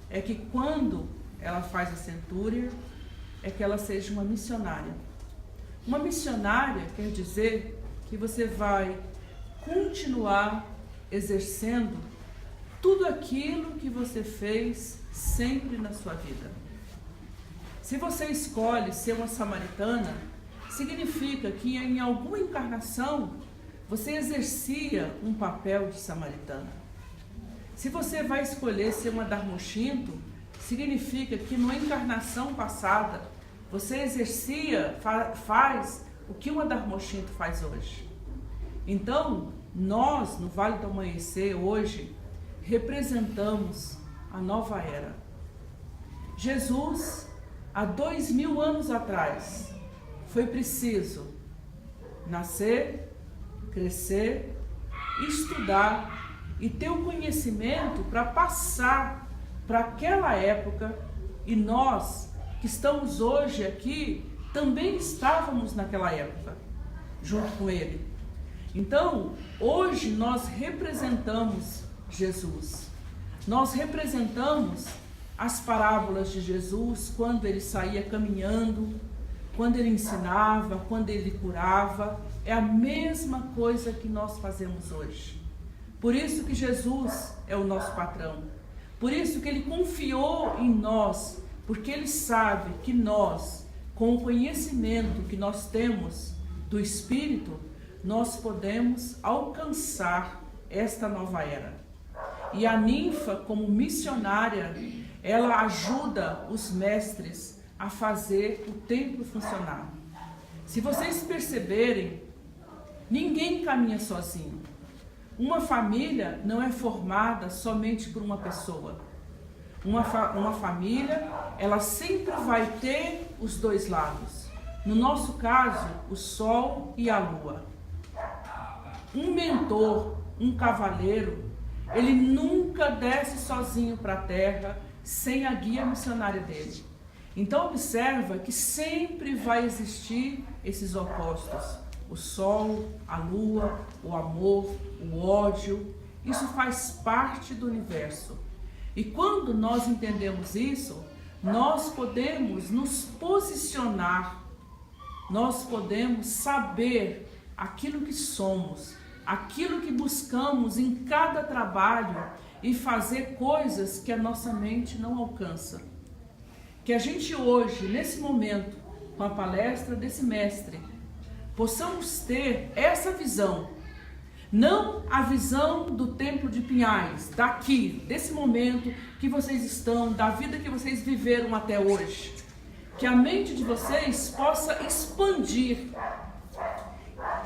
é que quando ela faz a centúria, é que ela seja uma missionária. Uma missionária quer dizer que você vai continuar exercendo tudo aquilo que você fez sempre na sua vida. Se você escolhe ser uma samaritana, significa que em alguma encarnação você exercia um papel de samaritana. Se você vai escolher ser uma Dharmoshinto, significa que numa encarnação passada você exercia, faz o que uma Dharmoshinto faz hoje. Então, nós, no Vale do Amanhecer, hoje, representamos a nova era. Jesus, há 2000 anos atrás, foi preciso nascer, crescer, estudar e ter o conhecimento para passar para aquela época, e nós que estamos hoje aqui também estávamos naquela época, junto com ele. Então, hoje nós representamos Jesus. Nós representamos as parábolas de Jesus quando ele saía caminhando, quando ele ensinava, quando ele curava. É a mesma coisa que nós fazemos hoje. Por isso que Jesus é o nosso patrão. Por isso que ele confiou em nós, porque ele sabe que nós, com o conhecimento que nós temos do Espírito, nós podemos alcançar esta nova era. E a ninfa, como missionária, ela ajuda os mestres a fazer o templo funcionar. Se vocês perceberem, ninguém caminha sozinho. Uma família não é formada somente por uma pessoa. Uma família, ela sempre vai ter os dois lados. No nosso caso, o sol e a lua. Um mentor, um cavaleiro, ele nunca desce sozinho para a terra sem a guia missionária dele. Então observa que sempre vai existir esses opostos. O sol, a lua, o amor, o ódio. Isso faz parte do universo. E quando nós entendemos isso, nós podemos nos posicionar, nós podemos saber aquilo que somos, aquilo que buscamos em cada trabalho e fazer coisas que a nossa mente não alcança. Que a gente hoje, nesse momento, com a palestra desse mestre, possamos ter essa visão. Não a visão do Templo de Pinhais, daqui, desse momento que vocês estão, da vida que vocês viveram até hoje. Que a mente de vocês possa expandir,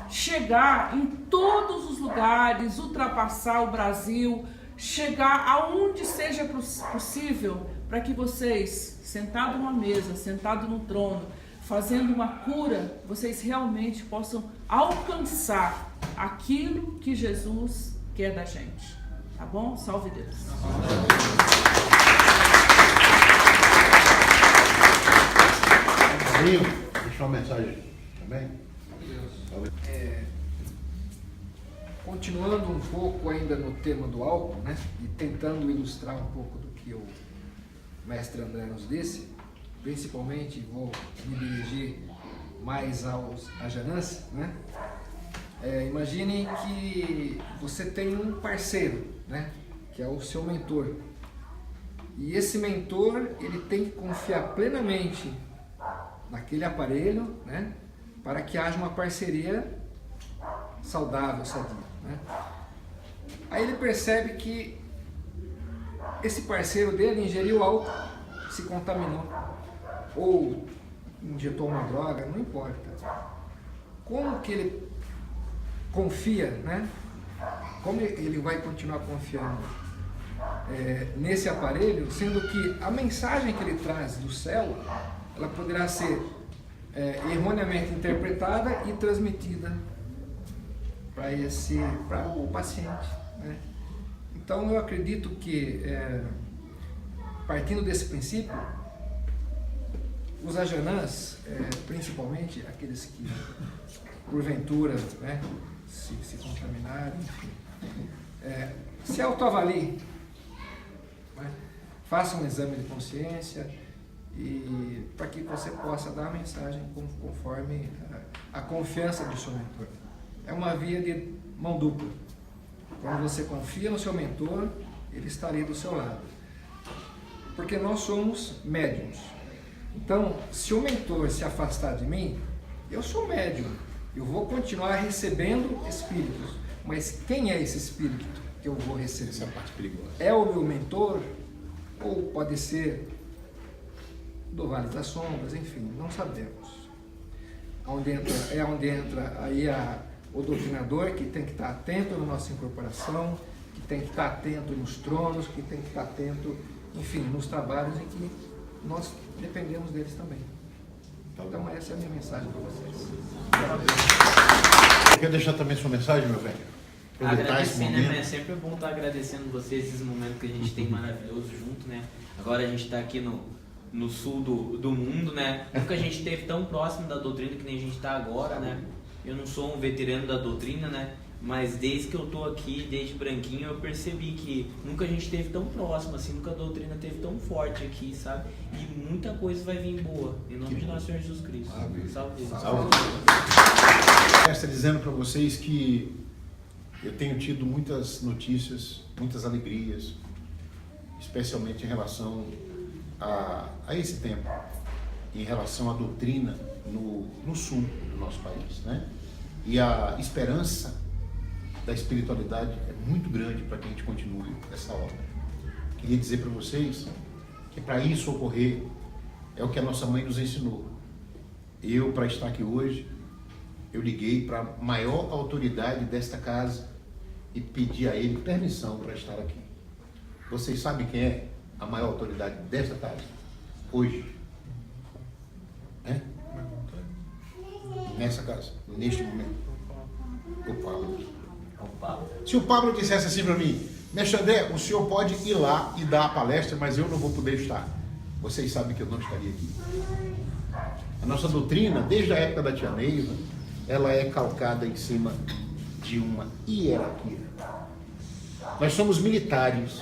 chegar em todos os lugares, ultrapassar o Brasil, chegar aonde seja possível, para que vocês, sentados numa mesa, sentados num trono, fazendo uma cura, vocês realmente possam alcançar aquilo que Jesus quer da gente. Tá bom? Salve Deus. Deixa uma mensagem também. Continuando um pouco ainda no tema do álcool, né? E tentando ilustrar um pouco do que o mestre André nos disse, principalmente vou me dirigir mais à Janance, né? Imagine que você tem um parceiro, né? Que é o seu mentor. E esse mentor, ele tem que confiar plenamente naquele aparelho, né? Para que haja uma parceria saudável, sadia, né? Aí ele percebe que esse parceiro dele ingeriu álcool, se contaminou, ou injetou uma droga, não importa. Como que ele confia, né? Como ele vai continuar confiando nesse aparelho, sendo que a mensagem que ele traz do céu, ela poderá ser erroneamente interpretada e transmitida para o paciente, né? Então eu acredito que, partindo desse princípio, os ajanãs, principalmente aqueles que, porventura, né, se contaminarem, enfim, se autoavaliem, né, faça um exame de consciência e para que você possa dar a mensagem conforme a confiança do seu mentor. É uma via de mão dupla. Quando você confia no seu mentor, ele está ali do seu lado. Porque nós somos médiums. Então, se o mentor se afastar de mim, eu sou médium. Eu vou continuar recebendo espíritos. Mas quem é esse espírito que eu vou receber? Essa é a parte perigosa. É o meu mentor? Ou pode ser do Vale das Sombras? Enfim, não sabemos. Onde entra aí o doutrinador, que tem que estar atento na nossa incorporação, que tem que estar atento nos tronos, que tem que estar atento, enfim, nos trabalhos em que nós dependemos deles também. Então essa é a minha mensagem para vocês. Quer deixar também sua mensagem, meu velho? Aproveitar esse Agradecer, né, momento. mas é sempre bom estar agradecendo vocês esses momentos que a gente tem maravilhoso junto, né? Agora a gente está aqui no sul do mundo, né? Nunca a gente esteve tão próximo da doutrina que nem a gente está agora, né? Eu não sou um veterano da doutrina, né? Mas desde que eu tô aqui, desde branquinho, eu percebi que nunca a gente esteve tão próximo, assim, nunca a doutrina esteve tão forte aqui, sabe? E muita coisa vai vir boa, em nome de nosso Senhor Jesus Cristo. Salve Deus. Salve. Está dizendo para vocês que eu tenho tido muitas notícias, muitas alegrias, especialmente em relação a esse tempo, em relação à doutrina no sul do nosso país, né? E a esperança da espiritualidade é muito grande para que a gente continue essa obra. Queria dizer para vocês que para isso ocorrer é o que a nossa mãe nos ensinou. Eu, para estar aqui hoje, eu liguei para a maior autoridade desta casa e pedi a ele permissão para estar aqui. Vocês sabem quem é a maior autoridade desta casa? Hoje. É? Nessa casa, neste momento. O Pablo. Se o Pablo dissesse assim para mim, mestre André, o senhor pode ir lá e dar a palestra, mas eu não vou poder estar. Vocês sabem que eu não estaria aqui. A nossa doutrina, desde a época da tia Neiva, ela é calcada em cima de uma hierarquia. Nós somos militares.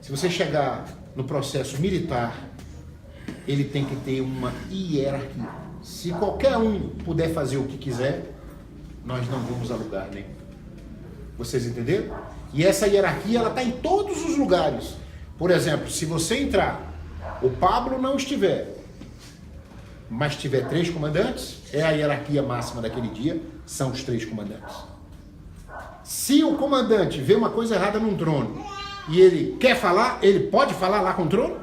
Se você chegar no processo militar, ele tem que ter uma hierarquia. Se qualquer um puder fazer o que quiser, nós não vamos a lugar nenhum. Vocês entenderam? E essa hierarquia, ela está em todos os lugares. Por exemplo, se você entrar, o Pablo não estiver, mas tiver 3 comandantes, é a hierarquia máxima daquele dia, são os 3 comandantes. Se o comandante vê uma coisa errada num trono e ele quer falar, ele pode falar lá com o trono?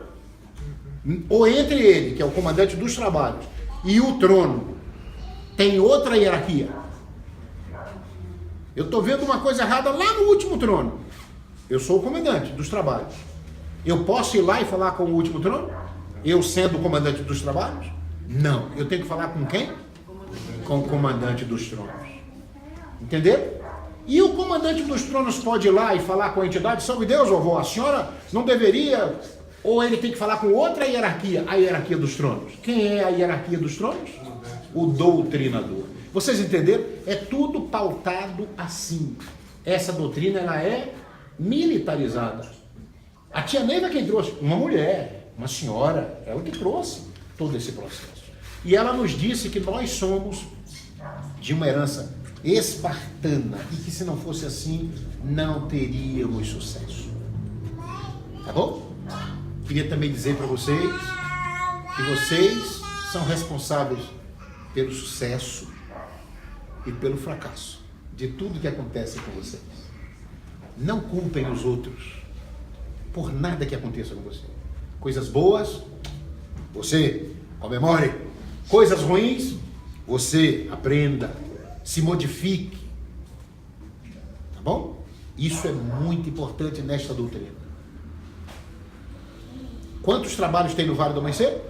Ou entre ele, que é o comandante dos trabalhos, e o trono, tem outra hierarquia? Eu estou vendo uma coisa errada lá no último trono. Eu sou o comandante dos trabalhos. Eu posso ir lá e falar com o último trono? Eu sendo o comandante dos trabalhos? Não. Eu tenho que falar com quem? Com o comandante dos tronos. Entenderam? E o comandante dos tronos pode ir lá e falar com a entidade, salve Deus, vovó, a senhora não deveria... Ou ele tem que falar com outra hierarquia, a hierarquia dos tronos. Quem é a hierarquia dos tronos? O doutrinador. Vocês entenderam? É tudo pautado assim. Essa doutrina, ela é militarizada. A tia Neiva quem trouxe? Uma mulher, uma senhora, ela que trouxe todo esse processo. E ela nos disse que nós somos de uma herança espartana e que se não fosse assim, não teríamos sucesso. Tá bom? Queria também dizer para vocês que vocês são responsáveis pelo sucesso e pelo fracasso de tudo que acontece com vocês. Não culpem os outros por nada que aconteça com você. Coisas boas, você comemore. Coisas ruins, você aprenda, se modifique. Tá bom? Isso é muito importante nesta doutrina. Quantos trabalhos tem no Vale do Amanhecer?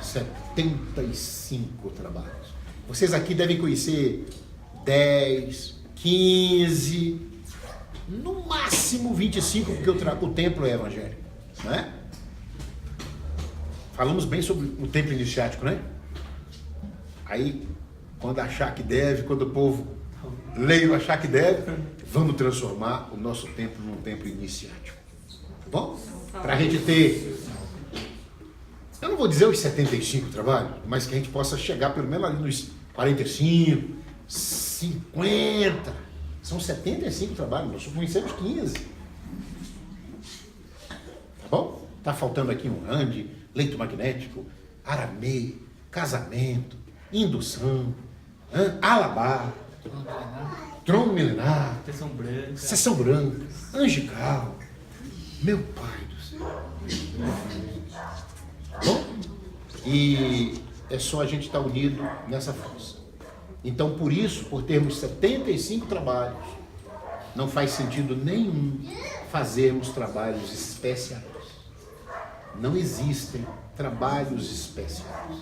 75 trabalhos. Vocês aqui devem conhecer 10, 15, no máximo 25, porque o templo é evangélico, não é? falamos bem sobre o templo iniciático, né? Aí, quando achar que deve, quando o povo leigo achar que deve, vamos transformar o nosso templo num templo iniciático. Tá bom? Para a gente ter, eu não vou dizer os 75 trabalhos, mas que a gente possa chegar pelo menos ali nos 45, 50. São 75 trabalhos, nós conhecemos 15. Tá bom? Está faltando aqui um RAND, leito magnético, aramei, casamento, indução, alabar, trono milenar, sessão branca, angical. Meu Pai do céu. Bom, e é só a gente estar unido nessa força. Então, por isso, por termos 75 trabalhos, não faz sentido nenhum fazermos trabalhos especiais. Não existem trabalhos especiais.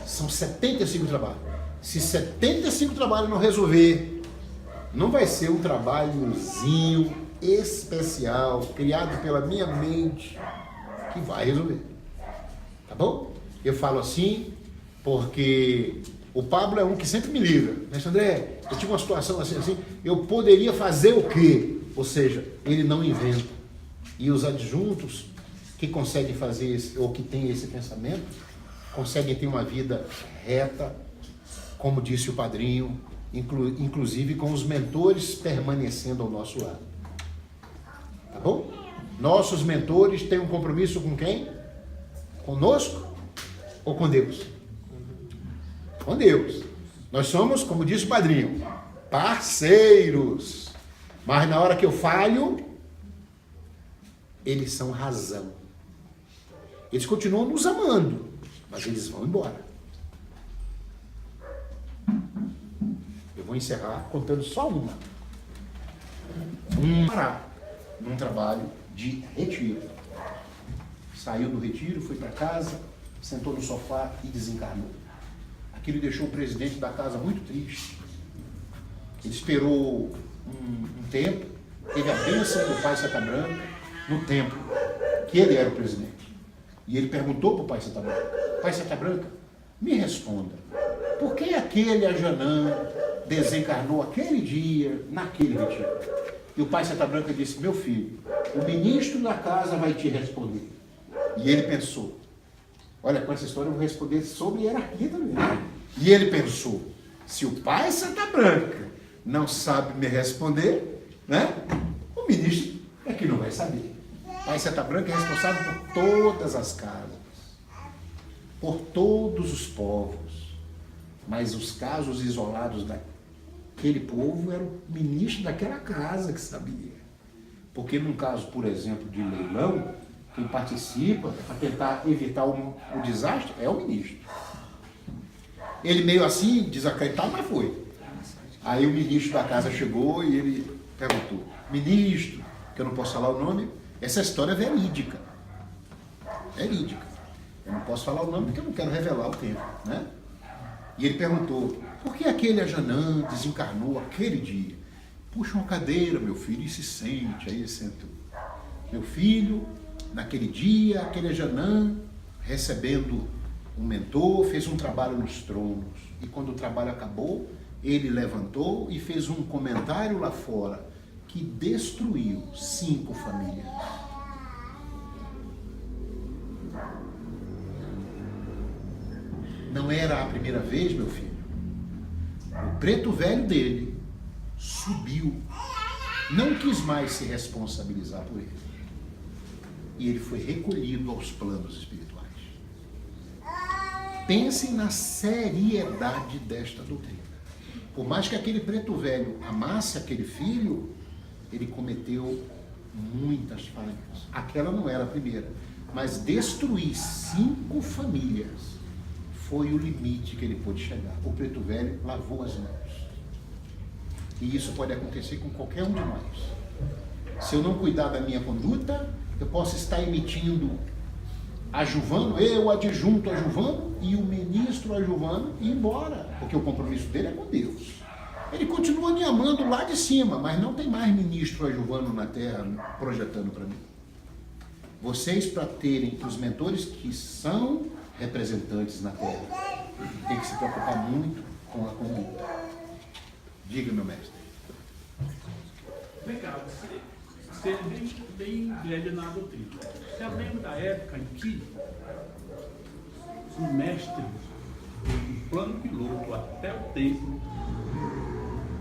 São 75 trabalhos. Se 75 trabalhos não resolver, não vai ser um trabalhozinho especial, criado pela minha mente, que vai resolver. Tá bom? Eu falo assim porque o Pablo é um que sempre me liga. Mas André, eu tive uma situação assim, eu poderia fazer o quê? Ou seja, ele não inventa. E os adjuntos que conseguem fazer esse, ou que têm esse pensamento, conseguem ter uma vida reta, como disse o padrinho, inclusive com os mentores permanecendo ao nosso lado. Tá bom? Nossos mentores têm um compromisso com quem? Conosco ou com Deus? Com Deus. Nós somos, como disse o padrinho, parceiros. Mas na hora que eu falho, eles são razão. Eles continuam nos amando, mas eles vão embora. Eu vou encerrar contando só uma. Num trabalho de retiro. Saiu do retiro, foi para casa, sentou no sofá e desencarnou. Aquilo deixou o presidente da casa muito triste. Ele esperou um tempo, teve a bênção do Pai Santa Branca no templo, que ele era o presidente. E ele perguntou para o Pai Santa Branca: Pai Santa Branca, me responda, por que aquele Ajanã desencarnou aquele dia, naquele retiro? E o Pai Santa Branca disse: meu filho, o ministro da casa vai te responder. E ele pensou, olha, com essa história eu vou responder sobre hierarquia também. E ele pensou, se o Pai Santa Branca não sabe me responder, né? O ministro é que não vai saber. O Pai Santa Branca é responsável por todas as casas, por todos os povos. Mas os casos isolados daquele povo era o ministro daquela casa que sabia. Porque num caso, por exemplo, de leilão, quem participa para tentar evitar o desastre é o ministro. Ele meio assim, desacreditado, mas foi. Aí o ministro da casa chegou e ele perguntou: ministro, que eu não posso falar o nome, essa história é verídica. Verídica. Eu não posso falar o nome porque eu não quero revelar o tempo, né? E ele perguntou: por que aquele Ajanã desencarnou aquele dia? Puxa uma cadeira, meu filho, e se sente. Aí ele sentou. Meu filho, naquele dia, aquele Ajanã, recebendo um mentor, fez um trabalho nos tronos. E quando o trabalho acabou, ele levantou e fez um comentário lá fora que destruiu 5 famílias. Não era a primeira vez, meu filho. O preto velho dele subiu, não quis mais se responsabilizar por ele. E ele foi recolhido aos planos espirituais. Pensem na seriedade desta doutrina. Por mais que aquele preto velho amasse aquele filho, ele cometeu muitas falhas. Aquela não era a primeira, mas destruir 5 famílias foi o limite que ele pôde chegar. O preto velho lavou as mãos. E isso pode acontecer com qualquer um de nós. Se eu não cuidar da minha conduta, eu posso estar emitindo adjuvando, eu adjunto adjuvando e o ministro adjuvando e ir embora, porque o compromisso dele é com Deus. Ele continua me amando lá de cima, mas não tem mais ministro adjuvando na terra projetando para mim. vocês, para terem os mentores que são representantes na Terra, tem que se preocupar muito com a conduta. Diga, meu mestre. Vem cá, você é bem velho na doutrina. Você lembra da época em que o mestre, do plano piloto até o templo,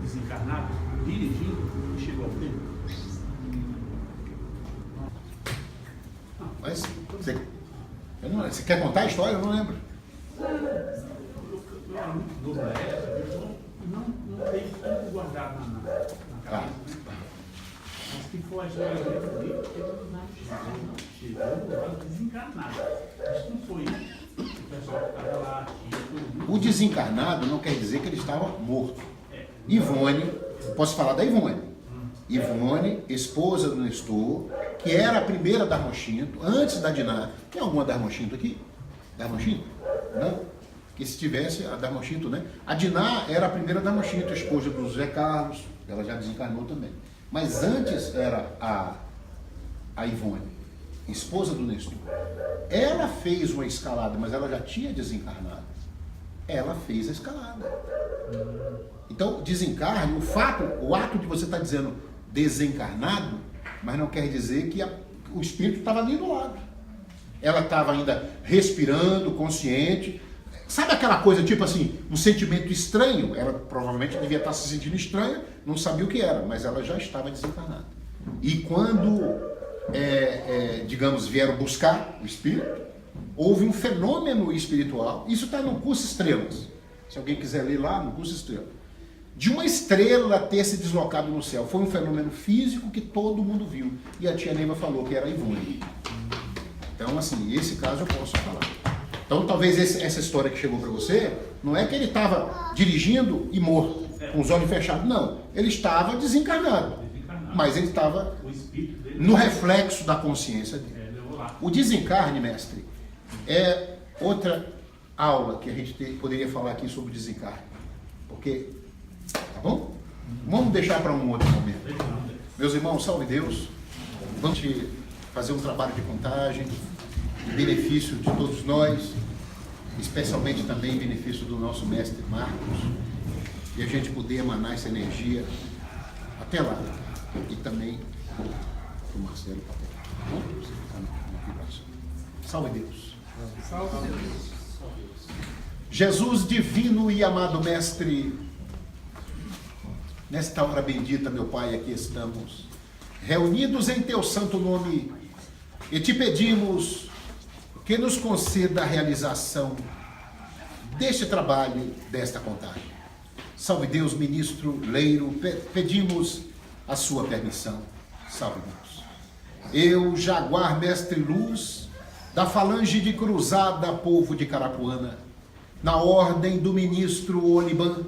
desencarnado, dirigindo, chegou ao templo? Mas você quer contar a história? Eu não lembro. Eu era muito novo na época, então não tem como guardar na cabeça. Né? Mas que foi a história dele, ele não chegou lá desencarnado. Isso não foi o pessoal que estava lá. O desencarnado não quer dizer que ele estava morto. Ivone, posso falar da Ivone? Ivone, esposa do Nestor, que era a primeira Darmochinto, antes da Diná. Tem alguma Darmochinto aqui? Darmochinto? Não? Que se tivesse a Darmochinto, né? A Diná era a primeira Darmochinto, esposa do José Carlos, ela já desencarnou também. Mas antes era a Ivone, esposa do Nestor. Ela fez uma escalada, mas ela já tinha desencarnado. Ela fez a escalada. Então, desencarne, o ato de você estar dizendo desencarnado, mas não quer dizer que o espírito estava ali do lado. Ela estava ainda respirando, consciente. Sabe aquela coisa, tipo assim, um sentimento estranho? Ela provavelmente devia estar se sentindo estranha, não sabia o que era, mas ela já estava desencarnada. E quando, digamos, vieram buscar o espírito, houve um fenômeno espiritual. Isso está no curso Estrelas. Se alguém quiser ler lá, no curso Estrelas. De uma estrela ter se deslocado no céu. Foi um fenômeno físico que todo mundo viu. E a tia Neiva falou que era Ivone. Então, assim, esse caso eu posso falar. Então, talvez essa história que chegou para você, não é que ele estava dirigindo e morto, com os olhos fechados. Não, ele estava desencarnado. Mas ele estava no reflexo da consciência dele. O desencarne, mestre, é outra aula que a gente poderia falar aqui sobre o desencarne. Porque, tá bom? Vamos deixar para um outro momento. Meus irmãos, salve Deus. Vamos fazer um trabalho de contagem, em benefício de todos nós, especialmente também em benefício do nosso mestre Marcos, e a gente poder emanar essa energia até lá. E também para o Marcelo. Salve Deus. Salve Deus. Jesus divino e amado mestre, nesta hora bendita, meu Pai, aqui estamos, reunidos em teu santo nome, e te pedimos que nos conceda a realização deste trabalho, desta contagem. Salve Deus, ministro Leiro, pedimos a sua permissão. Salve Deus. Eu, Jaguar Mestre Luz, da falange de Cruzada, povo de Carapuana, na ordem do ministro Oniban,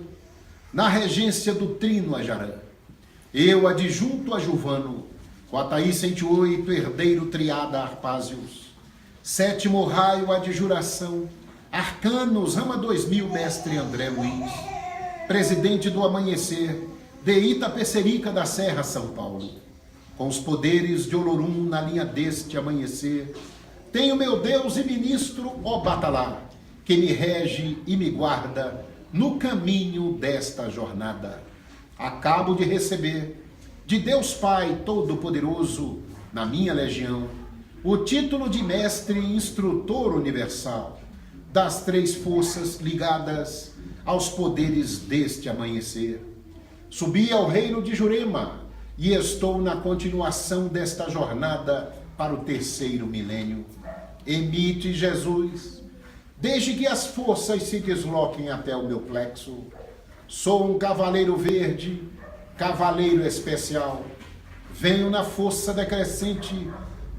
na regência do Trino Ajarã, eu, adjunto a Juvano, com a Thaís 108, herdeiro Triada Arpázios, sétimo raio adjuração, Arcanos, Rama 2000, mestre André Luiz, presidente do Amanhecer, de Itapecerica da Serra, São Paulo, com os poderes de Olorum na linha deste amanhecer, tenho meu Deus e ministro Obatalá, que me rege e me guarda no caminho desta jornada. Acabo de receber de Deus Pai Todo-Poderoso, na minha legião, o título de mestre e instrutor universal das três forças ligadas aos poderes deste amanhecer. Subi ao reino de Jurema e estou na continuação desta jornada para o terceiro milênio. Emite Jesus, desde que as forças se desloquem até o meu plexo. Sou um cavaleiro verde, cavaleiro especial. Venho na força decrescente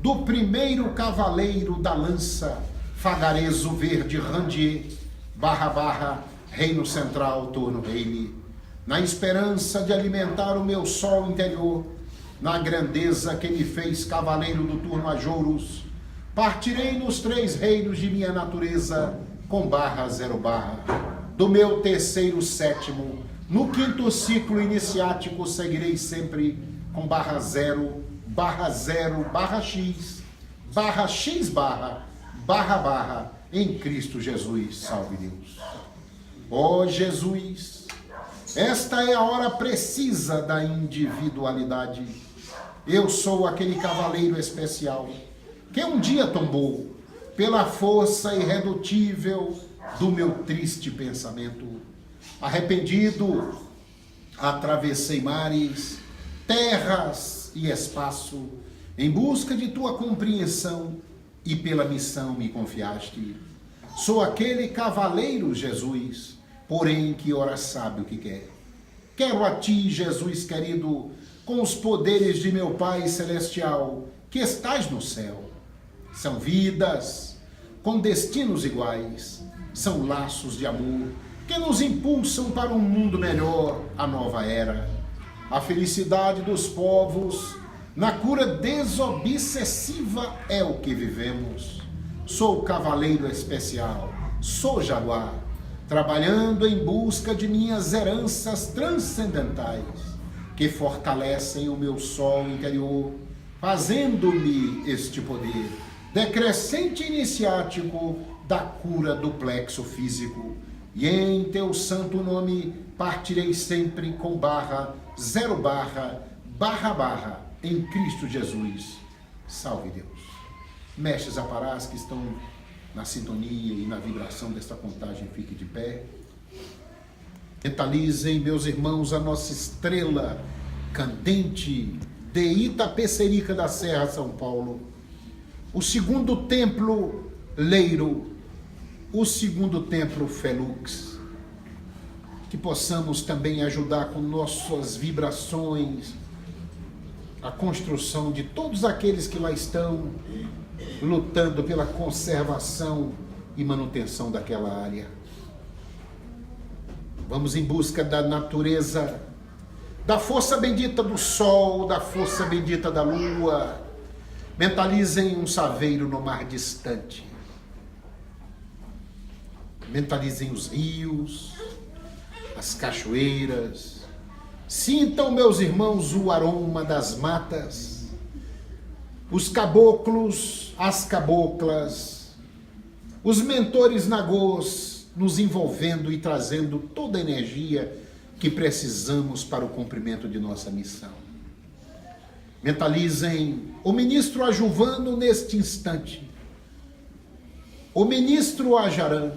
do primeiro cavaleiro da lança, Fagarezo Verde Randier, // Reino Central, Torno Reile, na esperança de alimentar o meu sol interior, na grandeza que me fez cavaleiro do turno Ajouros, partirei nos três reinos de minha natureza, com /0 do meu terceiro sétimo, no quinto ciclo iniciático seguirei sempre com /0 /X, /x // em Cristo Jesus. Salve Deus. Ó Jesus, esta é a hora precisa da individualidade. Eu sou aquele cavaleiro especial que um dia tombou pela força irredutível do meu triste pensamento. Arrependido, atravessei mares, terras e espaço, em busca de tua compreensão, e pela missão me confiaste. Sou aquele cavaleiro, Jesus, porém que ora sabe o que quer. Quero a ti, Jesus querido, com os poderes de meu Pai Celestial, que estás no céu. São vidas com destinos iguais, são laços de amor que nos impulsam para um mundo melhor, a nova era. A felicidade dos povos na cura desobsessiva é o que vivemos. Sou cavaleiro especial, sou jaguar, trabalhando em busca de minhas heranças transcendentais, que fortalecem o meu sol interior, fazendo-me este poder decrescente iniciático da cura do plexo físico. E em teu santo nome partirei sempre com /0// em Cristo Jesus. Salve Deus. Mestres aparás que estão na sintonia e na vibração desta contagem, fique de pé. Mentalizem, meus irmãos, a nossa estrela candente de Itapecerica da Serra, São Paulo. O segundo templo Leiro, o segundo templo Felux. Que possamos também ajudar com nossas vibrações a construção de todos aqueles que lá estão lutando pela conservação e manutenção daquela área. Vamos em busca da natureza, da força bendita do sol, da força bendita da lua. Mentalizem um saveiro no mar distante. Mentalizem os rios, as cachoeiras. Sintam, meus irmãos, o aroma das matas, os caboclos, as caboclas, os mentores nagôs nos envolvendo e trazendo toda a energia que precisamos para o cumprimento de nossa missão. Mentalizem o ministro Ajuvano neste instante, o ministro Ajarã,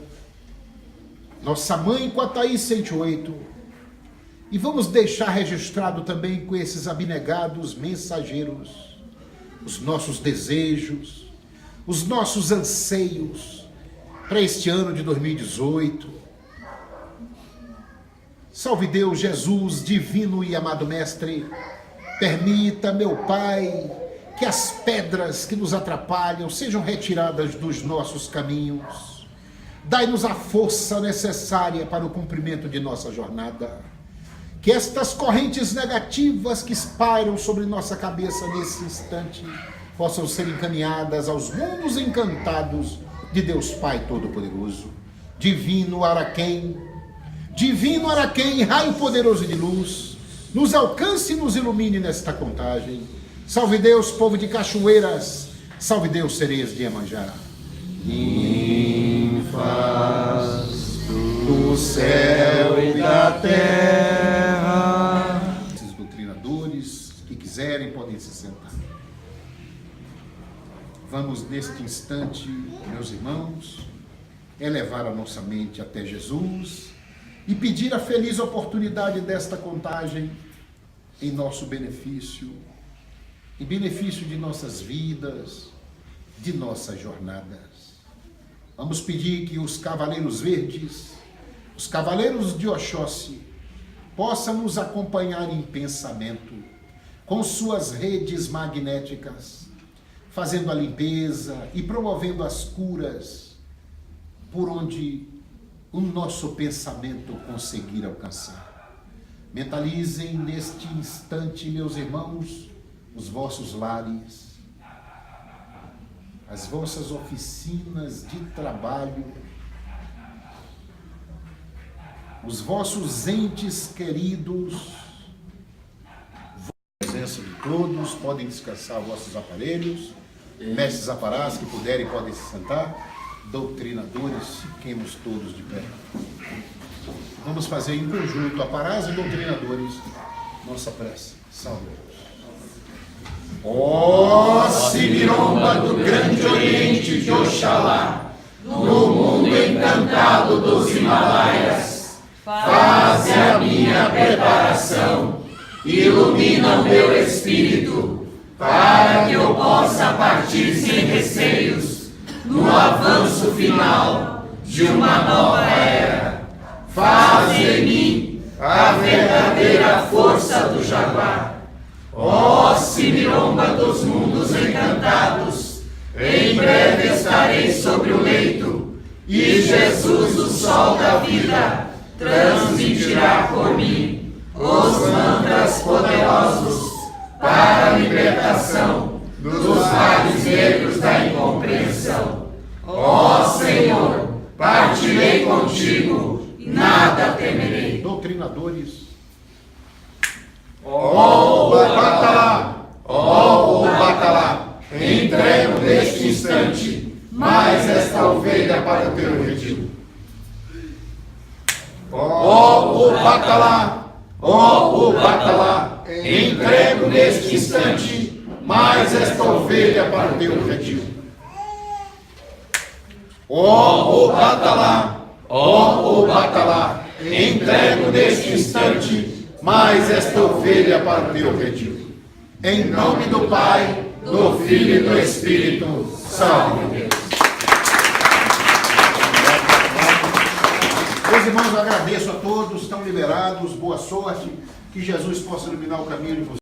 nossa mãe Quataí 108, e vamos deixar registrado também com esses abnegados mensageiros os nossos desejos, os nossos anseios para este ano de 2018. Salve Deus, Jesus, divino e amado Mestre, permita, meu Pai, que as pedras que nos atrapalham sejam retiradas dos nossos caminhos. Dai-nos a força necessária para o cumprimento de nossa jornada. Que estas correntes negativas que pairam sobre nossa cabeça nesse instante possam ser encaminhadas aos mundos encantados de Deus Pai Todo-Poderoso. Divino Araquém, raio poderoso de luz, nos alcance e nos ilumine nesta contagem. Salve Deus, povo de Cachoeiras, salve Deus, sereias de Iemanjá. Ninfas do céu e da terra. Esses doutrinadores que quiserem podem se sentar. Vamos neste instante, meus irmãos, elevar a nossa mente até Jesus e pedir a feliz oportunidade desta contagem em nosso benefício, em benefício de nossas vidas, de nossas jornadas. Vamos pedir que os cavaleiros verdes, os cavaleiros de Oxóssi, possam nos acompanhar em pensamento, com suas redes magnéticas, fazendo a limpeza e promovendo as curas por onde o nosso pensamento conseguir alcançar. Mentalizem neste instante, meus irmãos, os vossos lares, as vossas oficinas de trabalho, os vossos entes queridos. A presença de todos, podem descansar vossos aparelhos. mestres aparás que puderem podem se sentar, doutrinadores, fiquemos todos de pé. Vamos fazer em conjunto, aparás e doutrinadores, nossa prece. Salve Deus. Ó Cimiromba do Grande Oriente de Oxalá, no mundo encantado dos Himalaias, faze a minha preparação, ilumina o meu espírito, para que eu possa partir sem receios, no avanço final de uma nova era. Faze em mim a verdadeira força do jaguar. Ó Cimiromba dos mundos encantados, em breve estarei sobre o leito, e Jesus, o sol da vida, transmitirá por mim os mantras poderosos para a libertação dos vales negros da incompreensão. Ó Senhor, partirei contigo, nada temerei. Doutrinadores. Ó Batalá, ó Batalá, entrego neste instante mais esta ovelha para o teu redil. Ó Batalá, ó Batalá, entrego neste instante mais esta ovelha para o teu redil. Ó Batalá, ó Batalá, entrego neste instante mais esta ovelha para o teu redil. Em nome do Pai, do Filho e do Espírito, salve Deus. Meus irmãos, eu agradeço a todos, estão liberados, boa sorte, que Jesus possa iluminar o caminho de vocês.